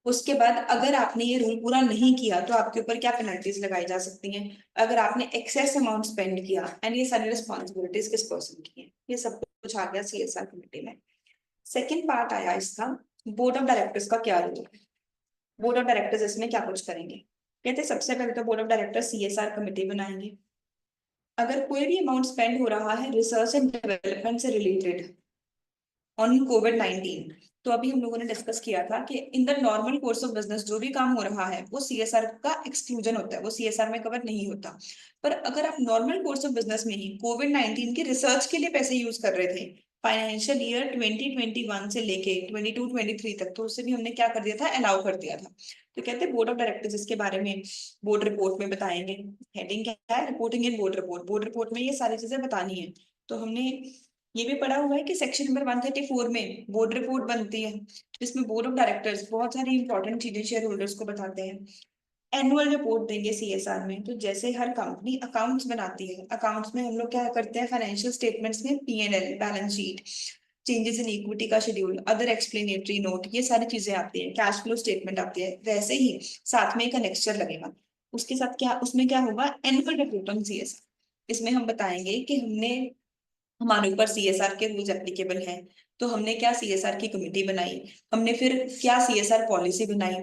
उसके बाद अगर आपने ये रूल पूरा नहीं किया तो आपके ऊपर क्या पेनल्टीज लगाई जा सकती हैं, अगर आपने एक्सेस अमाउंट स्पेंड किया, एंड ये सारी रिस्पॉन्सिबिलिटीज किस पर्सन की है, ये सब कुछ आ गया सीएसआर कमेटी में। सेकेंड पार्ट आया इसका, बोर्ड ऑफ डायरेक्टर्स का क्या रोल है। बोर्ड ऑफ डायरेक्टर्स इसमें क्या कुछ करेंगे, कहते हैं सबसे पहले तो board of directors CSR committee बनाएंगे। अगर कोई भी अमाउंट स्पेंड हो रहा है रिसर्च एंड डेवलपमेंट से रिलेटेड ऑन कोविड-19, तो अभी हम लोगों ने डिस्कस किया था कि in the normal course of business जो भी काम हो रहा है वो सीएसआर का एक्सक्लूजन होता है, वो सीएसआर में कवर नहीं होता। पर अगर आप नॉर्मल कोर्स ऑफ बिजनेस में ही कोविड-19 के रिसर्च के लिए पैसे यूज कर रहे थे फाइनेंशियल ईयर 2021 से लेके 22-23 तक, तो उसे भी हमने क्या कर दिया था, अलाउ कर दिया था। तो कहते हैं बोर्ड ऑफ डायरेक्टर्स इसके बारे में बोर्ड रिपोर्ट में बताएंगे। हेडिंग क्या है, रिपोर्टिंग इन बोर्ड रिपोर्ट, बोर्ड रिपोर्ट में ये सारी चीजें बतानी है। तो हमने ये भी पढ़ा हुआ है कि सेक्शन नंबर 134 में बोर्ड रिपोर्ट बनती है, जिसमें बोर्ड ऑफ डायरेक्टर्स बहुत सारी इंपॉर्टेंट चीजें शेयर होल्डर्स को बताते हैं। एनुअल रिपोर्ट देंगे सीएसआर में, तो जैसे हर कंपनी अकाउंट्स बनाती है, अकाउंट्स में हम लोग क्या करते हैं, फाइनेंशियल स्टेटमेंट्स में PNL, balance sheet, changes in equity का शेड्यूल, अदर एक्सप्लेनेटरी नोट, ये सारी चीजें आती है, कैश फ्लो स्टेटमेंट आती है, वैसे ही साथ में एक अनेक्स्चर लगेगा। उसके साथ क्या, उसमें क्या होगा, एनुअल रिपोर्ट ऑन सीएसआर। इसमें हम बताएंगे कि हमने, हमारे ऊपर सीएसआर के रूल्स एप्लीकेबल हैं, तो हमने क्या सीएसआर की कमेटी बनाई, हमने फिर क्या सीएसआर पॉलिसी बनाई,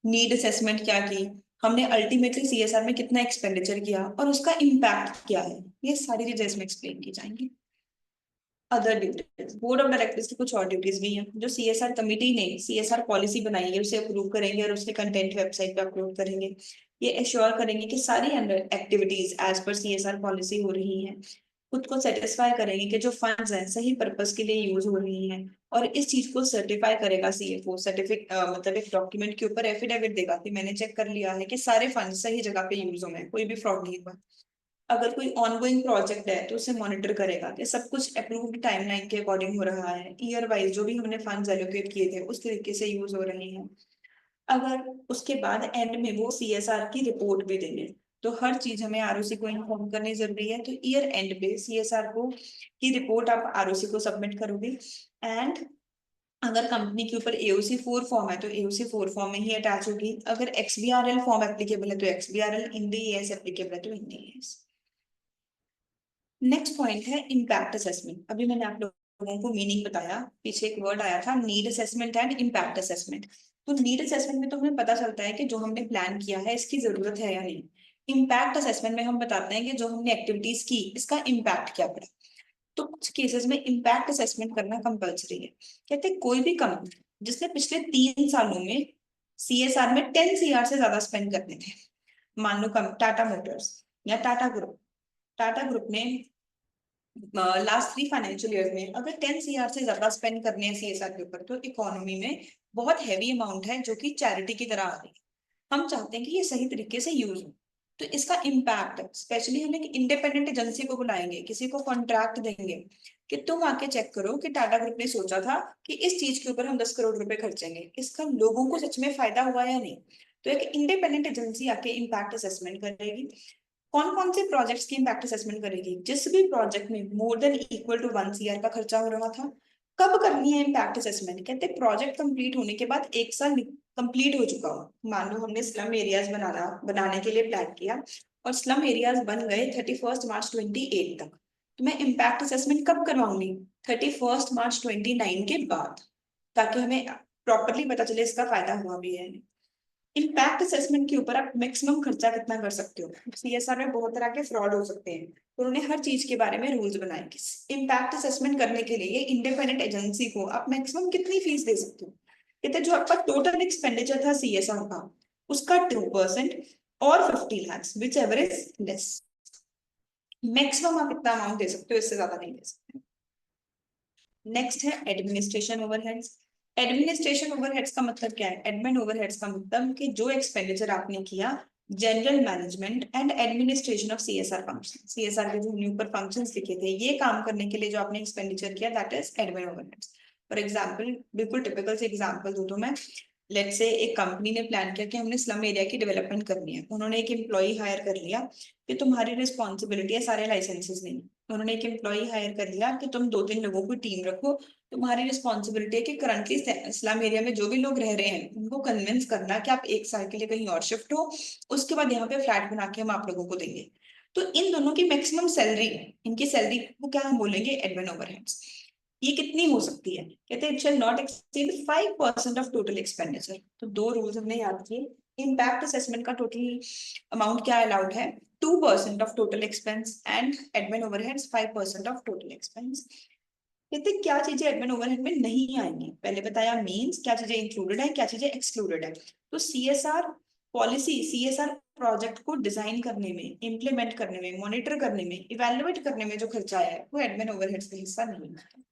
नीड असेसमेंट क्या की, हमने अल्टीमेटली सीएसआर में कितना एक्सपेंडिचर किया और उसका इम्पैक्ट क्या है, ये सारी चीजें इसमें एक्सप्लेन की जाएंगी। Other duties, board of directors की कुछ और ड्यूटीज भी हैं जो सीएसआर कमेटी ने सीएसआर पॉलिसी बनाई है उसे अप्रूव करेंगे और उसके कंटेंट वेबसाइट पे अपलोड करेंगे। ये एश्योर करेंगे कि सारी activities as per CSR policy हो रही हैं। खुद को सेटिस्फाई करेंगे कि जो फंड्स हैं सही पर्पस के लिए यूज हो रही हैं। और इस चीज को सर्टिफाई करेगा सीएफओ, सर्टिफिक मतलब एक डॉक्यूमेंट के ऊपर एफिडेविट देगा कि मैंने चेक कर लिया है कि सारे फंड सही जगह पे यूज हुए हैं, कोई भी फ्रॉड नहीं हुआ। अगर कोई ऑनगोइंग प्रोजेक्ट है तो उसे मॉनिटर करेगा कि सब कुछ अप्रूव्ड टाइमलाइन के अकॉर्डिंग हो रहा है, ईयर वाइज जो भी हमने फंड्स एलोकेट किए थे उस तरीके से यूज हो रहे हैं। अगर उसके बाद एंड में वो सीएसआर की रिपोर्ट भी देंगे। तो हर चीज हमें आरओसी को इन्फॉर्म करनी जरूरी है। तो ईयर एंड पे सीएसआर को की रिपोर्ट आप आरओसी को सबमिट करोगे। एंड अगर कंपनी के ऊपर एओसी 4 फॉर्म है तो एओसी 4 फॉर्म में ही अटैच होगी। अगर एक्सबीआरएल फॉर्म एप्लीकेबल है तो एक्सबीआरएल, इंडी एस एप्लीकेबल है तो इंडी एस। नेक्स्ट पॉइंट है इम्पैक्ट असेसमेंट। अभी मैंने आप लोगों को मीनिंग बताया, पीछे एक वर्ड आया था need assessment and impact assessment. तो नीड असेसमेंट में तो हमें पता चलता है कि जो हमने प्लान किया है इसकी जरूरत है या नहीं। इम्पैक्ट असेसमेंट में हम बताते हैं कि जो हमने एक्टिविटीज की इसका इम्पैक्ट क्या पड़ा। तो कुछ केसेस में इम्पैक्ट असेसमेंट करना कंपलसरी है। कहते हैं कोई भी कंपनी जिसने पिछले 3 सालों में सीएसआर में 10 CR से ज्यादा स्पेंड करने थे, मान लो टाटा मोटर्स या टाटा ग्रुप ने लास्ट 3 फाइनेंशियल ईयर में अगर 10 CR से ज्यादा स्पेंड करने हैं सीएसआर के ऊपर तो इकोनॉमी में बहुत हैवी अमाउंट है जो कि चैरिटी की तरह आ रही है। हम चाहते हैं कि ये सही तरीके से यूज हो। तो इसका इम्पैक्ट स्पेशली हम एक इंडिपेंडेंट एजेंसी को बुलाएंगे, किसी को कॉन्ट्रैक्ट देंगे कि तुम आके चेक करो कि टाटा ग्रुप ने सोचा था कि इस चीज के ऊपर हम 10 करोड़ रुपए खर्चेंगे, इसका लोगों को सच में फायदा हुआ या नहीं। तो एक इंडिपेंडेंट एजेंसी आके इम्पैक्ट असेसमेंट करेगी। कौन कौन से प्रोजेक्ट्स की इम्पैक्ट असेसमेंट करेगी? जिस भी प्रोजेक्ट में more than equal to 1 CR का खर्चा हो रहा था। कब करनी है इम्पैक्ट असेसमेंट? कहते हैं प्रोजेक्ट कंप्लीट होने के बाद 1 साल कंप्लीट हो चुका हो। मान लो हमने स्लम एरियाज बनाने के लिए प्लान किया और स्लम एरियाज बन गए 31 मार्च 2028 तक। तो मैं इम्पैक्ट असेसमेंट कब करवाऊंगी? 31 मार्च 2029 के बाद, ताकि हमें प्रॉपरली पता चले इसका फायदा हुआ भी है। इम्पैक्ट असेसमेंट के ऊपर आप मैक्सिमम खर्चा कितना कर सकते हो? सीएसआर में बहुत तरह के फ्रॉड हो सकते हैं, तो उन्होंने हर चीज के बारे में रूल्स बनाए कि इम्पैक्ट असेसमेंट करने के लिए इंडिपेंडेंट एजेंसी को आप मैक्सिमम कितनी फीस दे सकते हो। कहते हैं जो आपका टोटल एक्सपेंडिचर था सीएसआर का उसका 2% और 50 lakhs whichever is less. Maximum आप इतना अमाउंट दे सकते हो, इससे ज्यादा नहीं दे सकते। नेक्स्ट है एडमिनिस्ट्रेशन ओवरहेड्स। एडमिनिस्ट्रेशन ओवरहेड्स का मतलब क्या है? एडमिन ओवरहेड्स का मतलब कि जो एक्सपेंडिचर आपने किया general management and administration of CSR function, CSR के जो हमने ऊपर फंक्शंस लिखे थे ये काम करने के लिए जो आपने एक्सपेंडिचर किया that is admin overheads. For example, बिल्कुल टिपिकल से एग्जाम्पल दूं तो मैं, लेट्स से एक कंपनी ने प्लान किया कि हमने स्लम एरिया की डेवलपमेंट करनी है। उन्होंने एक एम्प्लॉय हायर कर लिया कि तुम्हारी रिस्पॉन्सिबिलिटी है सारे लाइसेंसेस नहीं। उन्होंने एक एम्प्लॉय हायर कर लिया कि तुम 2-3 लोगों की टीम रखो, तुम्हारी रिस्पॉन्सिबिलिटी है कि करंटली स्लम एरिया में जो भी लोग रह रहे हैं उनको कन्विंस करना कि आप 1 साल के लिए कहीं और शिफ्ट हो, उसके बाद यहाँ पे फ्लैट बना के हम आप लोगों को देंगे। तो इन दोनों की मैक्सिमम सैलरी, इनकी सैलरी को क्या हम बोलेंगे? Admin overheads. ये कितनी हो सकती है? कहते हैं it shall not exceed 5% of total expenditure. तो दो रूल्स हमने याद किए। इम्पैक्ट असेसमेंट का टोटल अमाउंट क्या अलाउड है? 2% of total expense and admin overheads 5% of total expense. कहते क्या चीजें एडमिन ओवरहेड में नहीं आएंगी? पहले बताया मींस क्या चीजें इंक्लूडेड है, क्या चीजें एक्सक्लूडेड है। तो सीएसआर पॉलिसी, सीएसआर प्रोजेक्ट को डिजाइन करने में, इम्प्लीमेंट करने में, मॉनिटर करने में, इवेल्युएट करने में जो खर्चा है वो एडमिन ओवरहेड्स का हिस्सा नहीं है।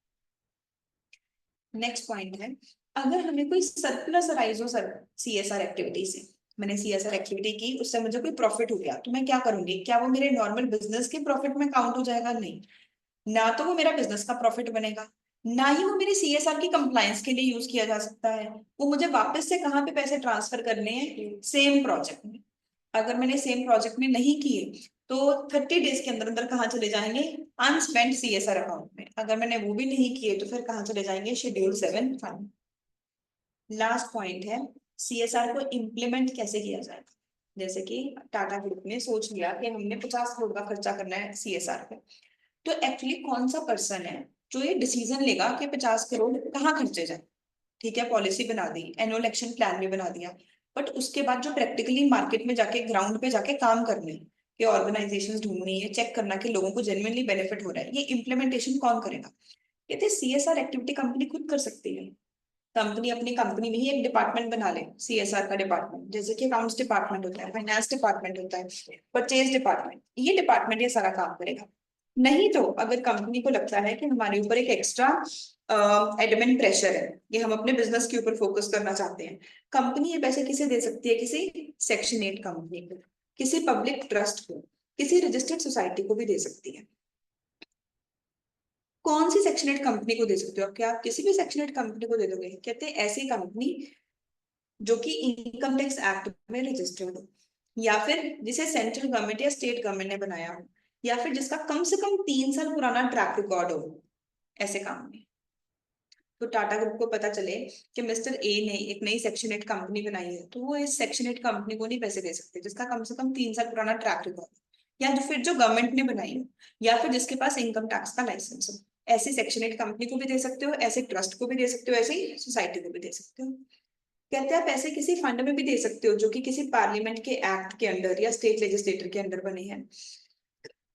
नेक्स्ट पॉइंट है, अगर हमें कोई सरप्लस अराइज हो सर सीएसआर एक्टिविटी से, मैंने सीएसआर एक्टिविटी की उससे मुझे कोई प्रॉफिट हो गया तो मैं क्या करूंगी? क्या वो मेरे नॉर्मल बिजनेस के प्रॉफिट में काउंट हो जाएगा? नहीं। ना तो वो मेरा बिजनेस का प्रॉफिट बनेगा, ना ही वो मेरी सीएसआर की कंप्लायंस के लिए यूज किया जा सकता है। वो मुझे वापस से कहाँ पे पैसे ट्रांसफर करने हैं? सेम प्रोजेक्ट में। अगर मैंने सेम प्रोजेक्ट में नहीं किए तो 30 डेज के अंदर अंदर कहाँ चले जाएंगे? अनस्पेंट सीएसआर अकाउंट में। अगर मैंने वो भी नहीं किए तो फिर कहाँ चले जाएंगे? Schedule 7 fund. लास्ट पॉइंट है सीएसआर को इम्प्लीमेंट कैसे किया जाएगा। जैसे कि टाटा ग्रुप ने सोच लिया कि हमने 50 करोड़ का खर्चा करना है सीएसआर पे, तो एक्चुअली कौन सा पर्सन है जो ये डिसीजन लेगा कि 50 करोड़ कहाँ खर्चे जाए? ठीक है, पॉलिसी बना दी, एनुअल एक्शन प्लान भी बना दिया, बट उसके बाद जो प्रैक्टिकली मार्केट में जाके ग्राउंड पे जाके काम करने के ऑर्गेनाइजेशन ढूंढनी है, चेक करना कि लोगों को जेन्युइनली बेनिफिट हो रहा है, ये इम्प्लीमेंटेशन कौन करेगा? कहते हैं सीएसआर एक्टिविटी कंपनी खुद कर सकती है। कंपनी अपनी कंपनी में ही एक डिपार्टमेंट बना ले, सीएसआर का डिपार्टमेंट, जैसे कि अकाउंट्स डिपार्टमेंट होता है, फाइनेंस डिपार्टमेंट होता है, परचेज डिपार्टमेंट, ये डिपार्टमेंट ये सारा काम करेगा। नहीं तो अगर कंपनी को लगता है कि हमारे ऊपर एक एक्स्ट्रा एडमिन प्रेशर है, ये हम अपने बिजनेस के ऊपर फोकस करना चाहते हैं, कंपनी ये पैसे किसे दे सकती है? किसी सेक्शन 8 कंपनी को, किसी पब्लिक ट्रस्ट को, किसी रजिस्टर्ड सोसाइटी को भी दे सकती है। कौन सी सेक्शन 8 कंपनी को दे सकते हो? क्या आप किसी भी सेक्शन 8 कंपनी को दे दोगे? कहते हैं ऐसी कंपनी जो कि इनकम टैक्स एक्ट में रजिस्टर्ड हो, या फिर जिसे सेंट्रल गवर्नमेंट या स्टेट गवर्नमेंट ने बनाया हो, या फिर जिसका कम से कम 3 साल पुराना ट्रैक रिकॉर्ड हो ऐसे काम में। तो टाटा ग्रुप को पता चले कि मिस्टर ए ने एक नई सेक्शन 8 कंपनी बनाई है, तो वो इस सेक्शन 8 कंपनी को नहीं पैसे दे सकते जिसका कम से कम 3 साल पुराना ट्रैक रिकॉर्ड, या जो फिर जो गवर्नमेंट ने बनाई हो, या फिर जिसके पास इनकम टैक्स का लाइसेंस हो। ऐसी सेक्शन 8 कंपनी को भी दे सकते हो, ऐसे ट्रस्ट को भी दे सकते हो, ऐसे ही सोसाइटी को भी दे सकते हो। कहते हैं आप ऐसे किसी फंड में भी दे सकते हो जो कि किसी पार्लियामेंट के एक्ट के अंडर या स्टेट लेजिस्लेटर के अंडर बने हैं।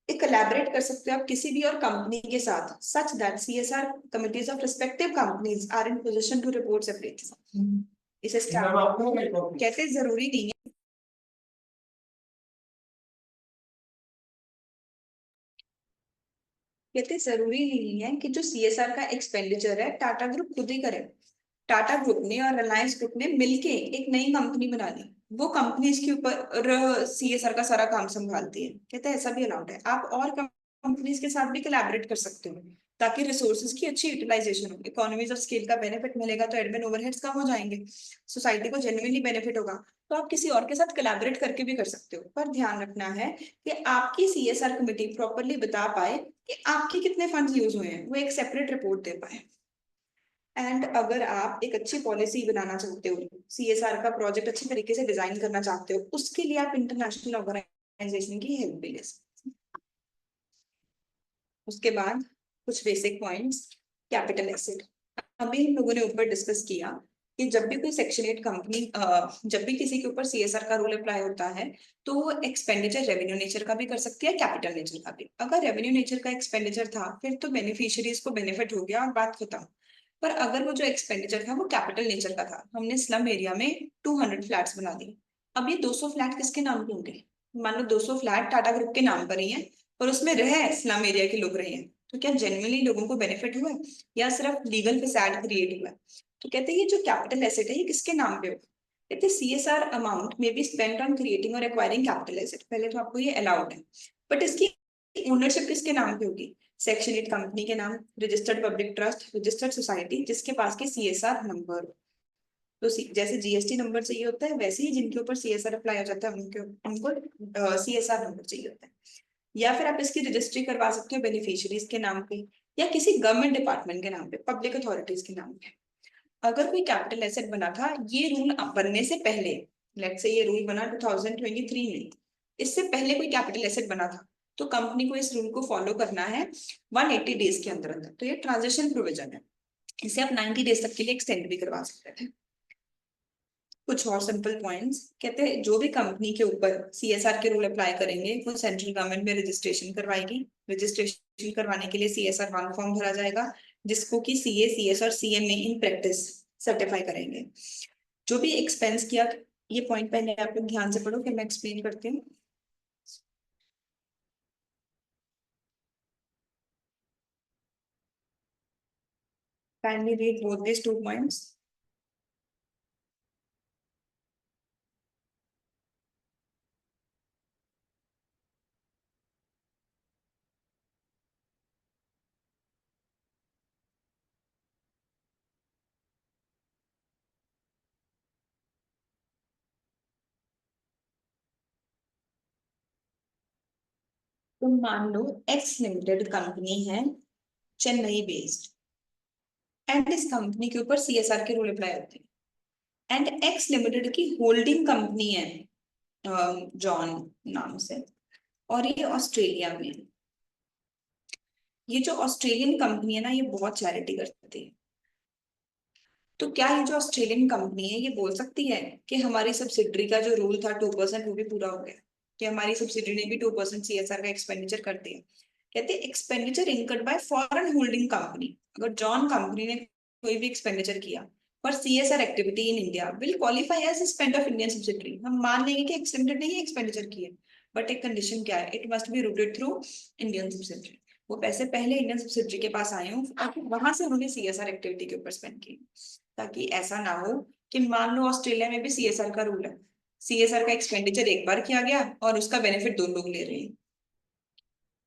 एक कोलैबोरेट कर सकते हो आप किसी भी और कंपनी के साथ, such that CSR committees of respective companies are in position to report separately. इसे कहते हैं जरूरी नहीं है, कहते जरूरी नहीं है कि जो सीएसआर का एक्सपेंडिचर है टाटा ग्रुप खुद ही करे। टाटा ग्रुप ने और रिलायंस ग्रुप ने मिलके एक नई कंपनी बना ली, वो कंपनी इसके ऊपर सीएसआर का सारा काम संभालती है। कहते हैं ऐसा भी अलाउड है, आप और कंपनीज के साथ भी कोलैबोरेट कर सकते हो ताकि रिसोर्सेज की अच्छी यूटिलाइजेशन हो, इकोनॉमीज ऑफ स्केल का बेनिफिट मिलेगा, तो एडमिन ओवरहेड्स कम हो जाएंगे, सोसाइटी को जेन्युइनली बेनिफिट होगा। तो आप किसी और के साथ कोलैबोरेट करके भी कर सकते हो, पर ध्यान रखना है कि आपकी सीएसआर कमेटी प्रॉपरली बता पाए कि आपके कितने फंड्स यूज हुए हैं, वो एक सेपरेट रिपोर्ट दे पाए। एंड अगर आप एक अच्छी पॉलिसी बनाना चाहते हो, सीएसआर का प्रोजेक्ट अच्छी तरीके से डिजाइन करना चाहते हो, उसके लिए आप इंटरनेशनल ऑर्गेनाइजेशन की हेल्प भी ले सकते हो। उसके बाद कुछ बेसिक पॉइंट्स। कैपिटल एसेट, अभी हम लोगों ने ऊपर डिस्कस किया कि जब भी कोई सेक्शन 8 कंपनी, जब भी किसी के ऊपर सीएसआर का रूल अप्लाई होता है, तो वो एक्सपेंडिचर रेवेन्यू नेचर का भी कर सकती है, कैपिटल नेचर का भी। अगर रेवेन्यू नेचर का एक्सपेंडिचर था फिर तो बेनिफिशियरीज को बेनिफिट हो गया और बात खत्म। पर अगर वो जो एक्सपेंडिचर था वो कैपिटल नेचर का था, हमने स्लम एरिया में 200 फ्लैट्स बना दिए, अब ये 200 फ्लैट किसके नाम पे होंगे? मान लो 200 फ्लैट टाटा ग्रुप के नाम पर ही है और उसमें रहे स्लम एरिया के लोग रहे हैं, तो क्या जेन्युइनली लोगों को बेनिफिट हुआ है या सिर्फ लीगल फैसाड क्रिएट हुआ है? तो कहते हैं ये जो कैपिटल एसेट है ये किसके नाम पे होगा? कहते हैं सीएसआर अमाउंट में बी स्पेंट ऑन क्रिएटिंग और एक्वायरिंग कैपिटल एसेट, पहले तो आपको ये अलाउड है, बट इसकी ओनरशिप किसके नाम पे होगी? सेक्शन 8 कंपनी के नाम, registered public trust, registered society जिसके पास की सीएसआर नंबर। तो जैसे जीएसटी नंबर चाहिए होता है, वैसे ही जिनके ऊपर सीएसआर अप्लाई हो जाता है उनके उनको सीएसआर नंबर चाहिए होता है। या फिर आप इसकी रजिस्ट्री करवा सकते हो बेनिफिशियरीज के नाम पे या किसी गवर्नमेंट डिपार्टमेंट के नाम पे, पब्लिक अथॉरिटीज के नाम पे। अगर कोई कैपिटल एसेट बना था, ये रूल बनने से पहले, लेट्स से ये रूल बना 2023 में, इससे पहले कोई कैपिटल एसेट बना था, तो कंपनी को इस रूल को फॉलो करना है 180 डेज के अंदर अंदर। तो ये ट्रांजिशन प्रोविजन है, इसे आप 90 डेज तक के लिए एक्सटेंड भी करवा सकते थे। कुछ और सिंपल पॉइंट्स, कहते हैं जो भी कंपनी के ऊपर सीएसआर के रूल अप्लाई करेंगे वो सेंट्रल गवर्नमेंट में रजिस्ट्रेशन करवाएगी। रजिस्ट्रेशन करवाने के लिए सीएसआर 1 फॉर्म भरा जाएगा जिसको कि सीए, सीएस और सीएमए इन प्रैक्टिस सर्टिफाई करेंगे। जो भी एक्सपेंस किया, ये पॉइंट पहले आप लोग ध्यान से पढ़ो कि मैं एक्सप्लेन करती हूँ। Kindly read both these 2 points. तो मान लो एक्स लिमिटेड कंपनी है, चेन्नई बेस्ड, एंड इस कंपनी के ऊपर सीएसआर के रूल अप्लाई होते हैं, एंड एक्स लिमिटेड की होल्डिंग कंपनी है जॉन नाम से, और ये ऑस्ट्रेलिया में है। ये जो ऑस्ट्रेलियन कंपनी है ना, ये बहुत चैरिटी करती है। तो क्या ये जो ऑस्ट्रेलियन कंपनी है ये बोल सकती है कि हमारी सब्सिडरी का जो रूल था 2% वो भी पूरा हो गया, कि हमारी सब्सिडरी ने भी 2% सीएसआर का एक्सपेंडिचर कर दिया? कहते हैं expenditure incurred by foreign holding company, अगर जॉन कंपनी ने कोई भी एक्सपेंडिचर किया for CSR activity in India will qualify as a spend of Indian subsidiary. हम मान लेंगे कि एक्सपेंडेड नहीं है, एक्सपेंडिचर की है, बट एक कंडीशन क्या है, it must be rooted through Indian subsidiary. वो पैसे पहले इंडियन सब्सिडरी के पास आए हों और फिर वहां से उन्होंने सीएसआर एक्टिविटी के ऊपर स्पेंड की, ताकि ऐसा ना हो कि मान लो ऑस्ट्रेलिया में भी सीएसआर का रूल है, सीएसआर का एक्सपेंडिचर एक बार किया गया और उसका बेनिफिट दो लोग ले रहे हैं।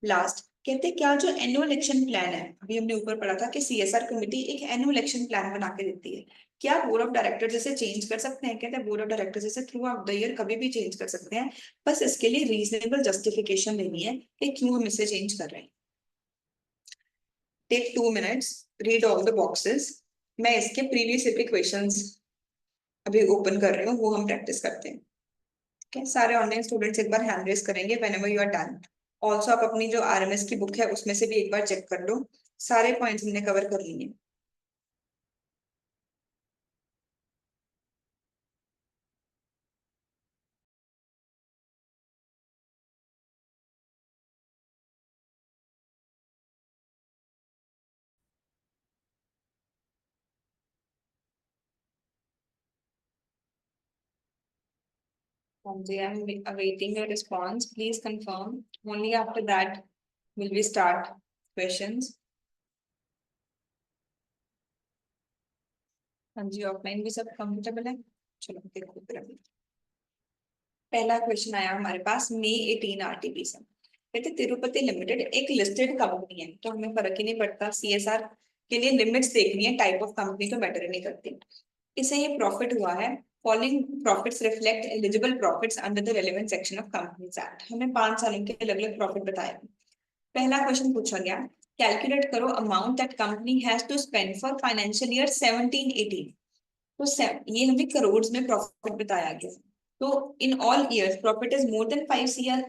लास्ट कहते क्या जो एनुअल एक्शन प्लान है, अभी हमने ऊपर पढ़ा था कि सीएसआर कमेटी एक एनुअल एक्शन प्लान बना के देती है, क्या बोर्ड ऑफ डायरेक्टर जैसे चेंज कर सकते हैं? कहते हैं बोर्ड ऑफ डायरेक्टर जैसे थ्रू आउट द ईयर कभी भी चेंज कर सकते हैं, बस इसके लिए रीजनेबल जस्टिफिकेशन देनी है कि क्यों हम इसे चेंज कर रहे हैं। Take 2 minutes, read all the boxes. मैं इसके प्रीवियस ईयर के क्वेश्चंस अभी ओपन कर रही हूँ, वो हम प्रैक्टिस करते हैं। ठीक है, सारे ऑनलाइन स्टूडेंट्स एक बार हैंड रेस करेंगे whenever you are done. Also आप अपनी जो आरएमएस की बुक है उसमें से भी एक बार चेक कर लो, सारे पॉइंट्स हमने कवर कर लिए। Sanjay, I'm awaiting your response. Please confirm. Only after that will we start questions. हाँ जी, ऑफलाइन भी सब कंफर्टेबल है। चलो देखो फिर अभी पहला क्वेश्चन आया हमारे पास May 18 आरटीपी से। कहते तिरुपति लिमिटेड एक लिस्टेड कंपनी है, तो हमें फर्क ही नहीं पड़ता, सीएसआर के लिए लिमिट्स देखनी है, टाइप ऑफ कंपनी तो मैटर ही नहीं करती। इसे ये प्रॉफिट हुआ है, following profits reflect eligible profits under the relevant section of companies act. हमें 5 सालों के अलग अलग प्रॉफिट बताया। पहला क्वेश्चन पूछा गया, कैलकुलेट करो amount that company has to spend for financial year 17-18। तो ये हमें करोड़ में प्रॉफिट बताया गया। तो in all years profit is more then 5 CR,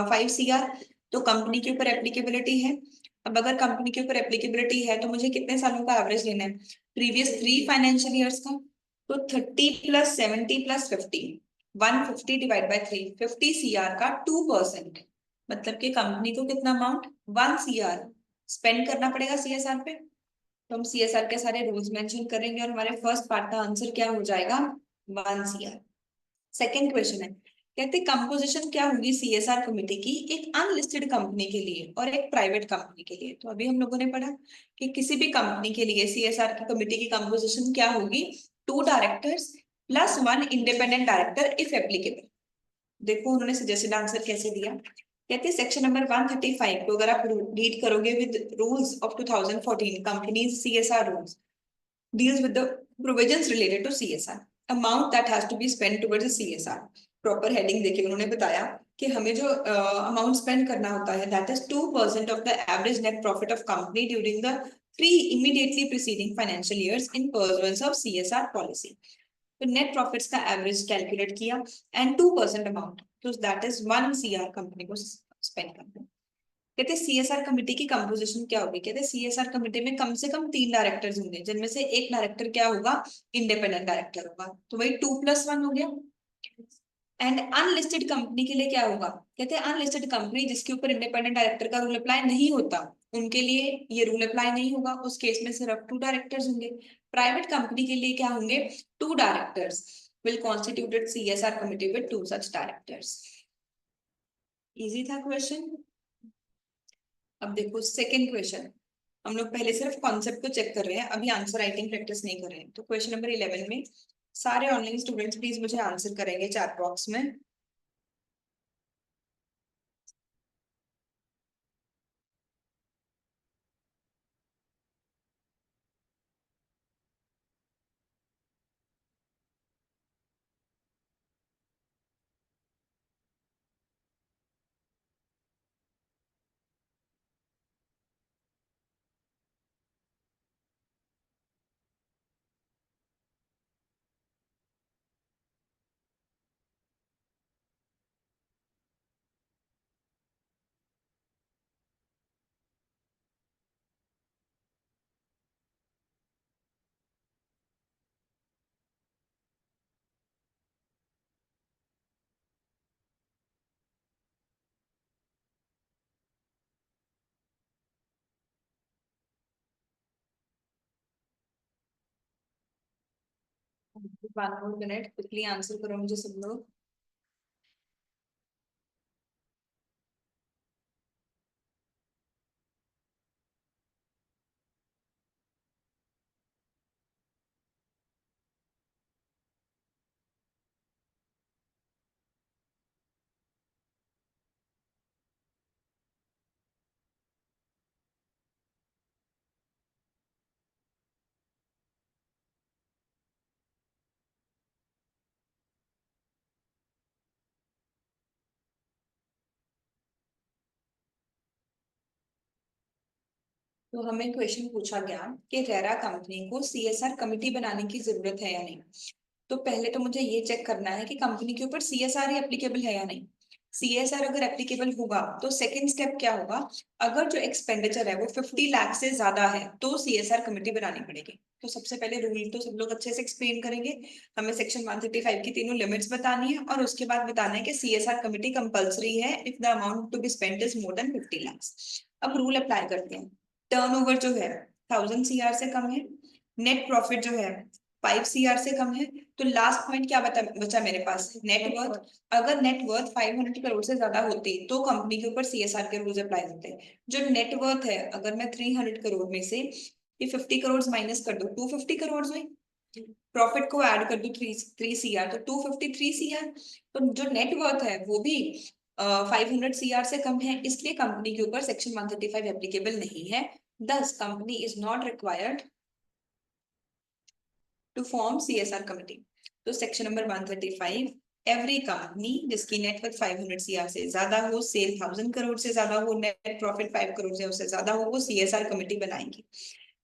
5 CR, तो कंपनी के ऊपर एप्लीकेबिलिटी है। अब अगर कंपनी के ऊपर एप्लीकेबिलिटी है तो मुझे कितने सालों का एवरेज लेना है, प्रीवियस 3 फाइनेंशियल ईयर्स का। तो 30 + 70 + 50, 150 डिवाइड बाई 3, 50 CR का 2%, मतलब कि कंपनी को कितना अमाउंट 1 CR स्पेंड करना पड़ेगा सीएसआर पे। तो हम सीएसआर के सारे रूल्स मेंशन करेंगे और हमारे फर्स्ट पार्ट का आंसर क्या हो जाएगा, 1 CR। सेकेंड क्वेश्चन है, कहते कंपोजिशन क्या होगी सीएसआर कमेटी की एक अनलिस्टेड कंपनी के लिए और एक प्राइवेट कंपनी के लिए। तो अभी हम लोगों ने पढ़ा कि किसी भी कंपनी के लिए सीएसआर की कमेटी की कंपोजिशन क्या होगी, 2 directors plus 1 independent director if applicable. देखो उन्होंने सजेस्टेड आंसर कैसे दिया। कहते हैं सेक्शन नंबर 135 को अगर आप रीड करोगे with rules of 2014 companies CSR rules deals with the provisions related to CSR, amount that has to be spent towards the CSR। Proper heading देके उन्होंने बताया कि हमें जो अमाउंट स्पेंड करना होता है that is 2% of the average net profit of company during the 3 immediately preceding financial years in pursuance of CSR policy। तो नेट प्रॉफिट्स का एवरेज कैलकुलेट किया एंड 2% अमाउंट, तो दैट इज 1 CR कंपनी को स्पेंड करना। कहते सीएसआर कमेटी की कंपोजिशन क्या होगी, कहते सीएसआर कमेटी में कम से कम 3 डायरेक्टर्स होंगे, जिनमें से एक डायरेक्टर क्या होगा, इंडिपेंडेंट डायरेक्टर होगा, तो वही 2 + 1 हो गया। एंड अनलिस्टेड कंपनी के लिए क्या होगा, कहते हैं अनलिस्टेड कंपनी जिसके ऊपर इंडिपेंडेंट डायरेक्टर का रूल अप्लाई नहीं होता, उनके लिए ये रूल अप्लाई नहीं होगा, उस केस में सिर्फ 2 डायरेक्टर्स होंगे। प्राइवेट कंपनी के लिए क्या होंगे, 2 directors will constituted CSR committee with 2 such directors. Easy था क्वेश्चन। अब देखो सेकेंड क्वेश्चन, हम लोग पहले सिर्फ कॉन्सेप्ट को चेक कर रहे हैं, अभी आंसर राइटिंग प्रैक्टिस नहीं कर रहे हैं। तो क्वेश्चन नंबर 11 में सारे ऑनलाइन स्टूडेंट्स प्लीज मुझे आंसर करेंगे चैट बॉक्स में। 1 more minute, quickly आंसर करो मुझे सब लोग। तो हमें क्वेश्चन पूछा गया कि रेरा कंपनी को सीएसआर कमिटी बनाने की जरूरत है या नहीं। तो पहले तो मुझे ये चेक करना है कि कंपनी के ऊपर सीएसआर ही एप्लीकेबल है या नहीं। सीएसआर अगर एप्लीकेबल होगा तो सेकंड स्टेप क्या होगा, अगर जो एक्सपेंडिचर है वो 50 लाख से ज्यादा है तो सीएसआर कमेटी बनानी पड़ेगी। तो सबसे पहले रूल तो सब लोग अच्छे से एक्सप्लेन करेंगे। हमें सेक्शन 135 की तीनों लिमिट्स बतानी है और उसके बाद बताना है कि सीएसआर कमेटी कंपलसरी है if the amount to be spent is more than 50 lakh. अब रूल अप्लाई करते हैं। टर्नओवर जो है 1000 CR से कम है, नेट प्रॉफिट जो है 5 CR से कम है। तो लास्ट पॉइंट क्या बचा मेरे पास, नेटवर्थ। अगर नेटवर्थ 500 करोड़ से ज्यादा होती तो कंपनी के ऊपर सीएसआर के रूल्स अप्लाई होते। जो नेटवर्थ है, अगर मैं 300 करोड़ में से ये 50 करोड़ माइनस कर दो 250 करोड़ हुई, प्रॉफिट को ऐड कर दो 3 CR तो 253 CR। तो जो नेटवर्थ है वो भी 500 CR से कम है, इसलिए कंपनी के ऊपर सेक्शन 135 एप्लीकेबल नहीं है। This company is not required to form CSR committee. तो सेक्शन नंबर 135, एवरी कंपनी जिसकी नेटवर्थ 500 CR से ज्यादा हो, सेल 1000 करोड़ से ज्यादा हो, नेट प्रॉफिट 5 करोड़ से उससे ज्यादा हो, वो सीएसआर कमिटी बनाएंगी।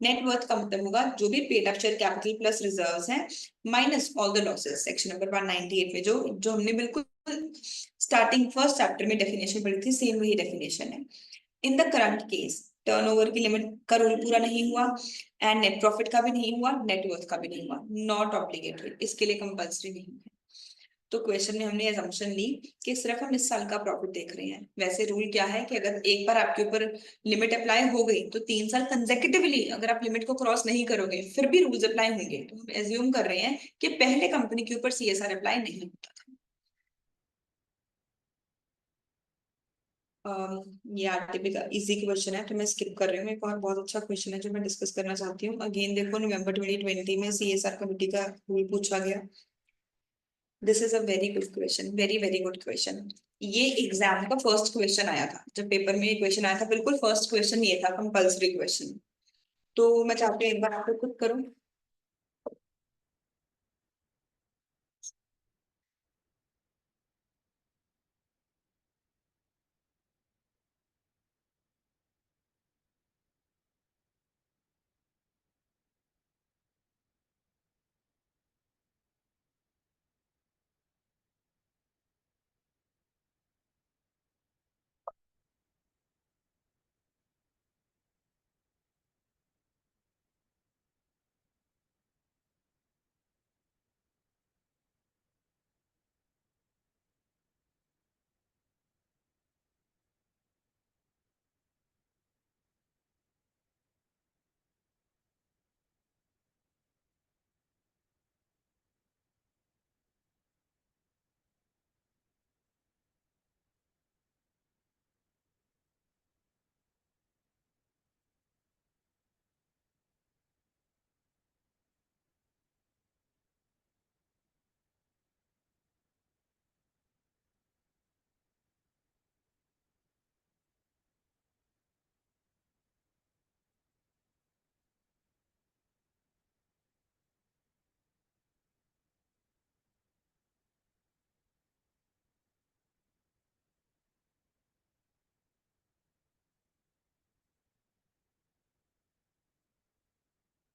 नेटवर्थ का मतलब होगा जो भी paid up share capital plus reserves हैं minus all the losses. Section number 198 में जो हमने बिल्कुल स्टार्टिंग फर्स्ट चैप्टर में डेफिनेशन पढ़ी थी, सेम वही डेफिनेशन है। In the current case turnover की लिमिट का रूल पूरा नहीं हुआ एंड नेट प्रॉफिट का भी नहीं हुआ, नेटवर्थ का भी नहीं हुआ, नॉट ऑब्लिगेटरी, इसके लिए कंपल्सरी नहीं है। तो क्वेश्चन में हमने असम्पशन ली कि सिर्फ हम इस साल का प्रॉफिट देख रहे हैं। वैसे रूल क्या है कि अगर एक बार आपके ऊपर लिमिट अप्लाई हो गई तो 3 साल कंसेक्यूटिवली अगर आप लिमिट को क्रॉस नहीं करोगे फिर भी रूल्स अप्लाई होंगे। तो हम एज्यूम कर रहे हैं कि पहले कंपनी के ऊपर सीएसआर अप्लाई नहीं होता था। ये आरटीपी का इजी क्वेश्चन है तो मैं स्किप कर रही हूँ। एक और बहुत अच्छा क्वेश्चन है जो मैं डिस्कस करना चाहती हूँ। अगेन देखो, नवंबर 2020 में सीएसआर कमेटी का रूल पूछा गया। This is a very good question, very very good question. ये एग्जाम का फर्स्ट क्वेश्चन आया था, जब पेपर में ये क्वेश्चन आया था बिल्कुल फर्स्ट क्वेश्चन ये था, कंपल्सरी क्वेश्चन। तो मैं चाहती हूँ एक बार आप लोग खुद करो।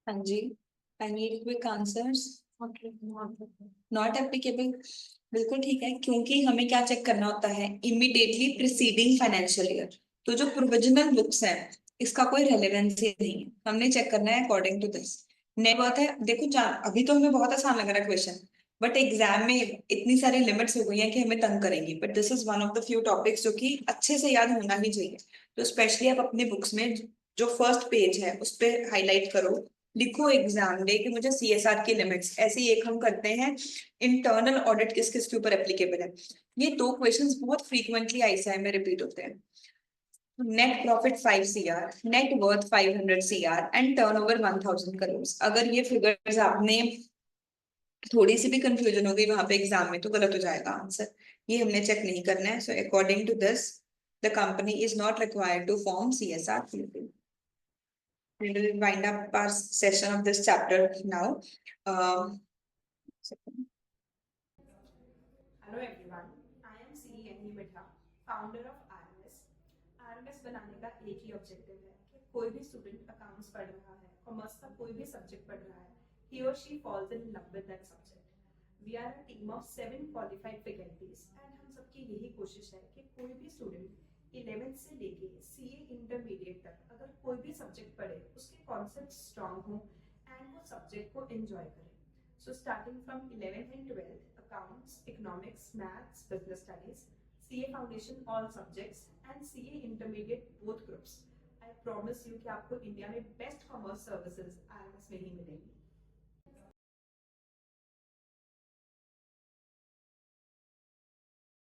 हाँ जी, I need quick answers. Not applicable, बिल्कुल ठीक है, क्योंकि हमें क्या चेक करना होता है, इमीडिएटली प्रिसीडिंग फाइनेंशियल ईयर। तो जो प्रोविजनल बुक्स है इसका कोई रेलेवेंस ही नहीं है, हमने चेक करना है according to this. Net worth है, देखो अभी तो हमें बहुत आसान लग रहा है क्वेश्चन, बट एग्जाम में इतनी सारी लिमिट्स हो गई हैं कि हमें तंग करेंगी। But this is one of the few topics जो कि अच्छे से याद होना ही चाहिए। तो स्पेशली आप अपने बुक्स में जो फर्स्ट पेज है उस पर हाईलाइट करो लिखो एग्जाम डे कि मुझे सीएसआर की लिमिट्स, ऐसे ही एक हम करते हैं इंटरनल ऑडिट किस किस के ऊपर एप्लीकेबल है। ये दो क्वेश्चंस बहुत फ्रीक्वेंटली आईसीआई में रिपीट होते हैं। Net profit 5 CR, net worth 500 CR and turnover 1000 crore. अगर ये फिगर्स आपने थोड़ी सी भी कंफ्यूजन हो गई वहां पे एग्जाम में तो गलत हो जाएगा आंसर। ये हमने चेक नहीं करना है। So according to this the company is not required to form CSR. We will wind up our session of this chapter now. Hello everyone, I am C N Mitha, founder of RMS. RMS बनाने का एक ही ऑब्जेक्टिव है कि कोई भी स्टूडेंट अकाउंट्स पढ़ रहा है, कॉमर्स का कोई भी सब्जेक्ट पढ़ रहा है, he or she falls in love with that subject. We are a team of 7 qualified faculties and हम सबकी यही कोशिश है कि कोई भी स्टूडेंट 11th से लेके सीए इंटरमीडिएट तक अगर कोई भी सब्जेक्ट पढ़े उसके कॉन्सेप्ट स्ट्रांग हो एंड वो सब्जेक्ट को एंजॉय करे। So starting from 11th and 12th, accounts, economics, maths, business studies, CA foundation all subjects and CA intermediate both groups. I promise you कि आपको इंडिया में बेस्ट कॉमर्स सर्विसेज आरएमएस में ही मिलेंगी।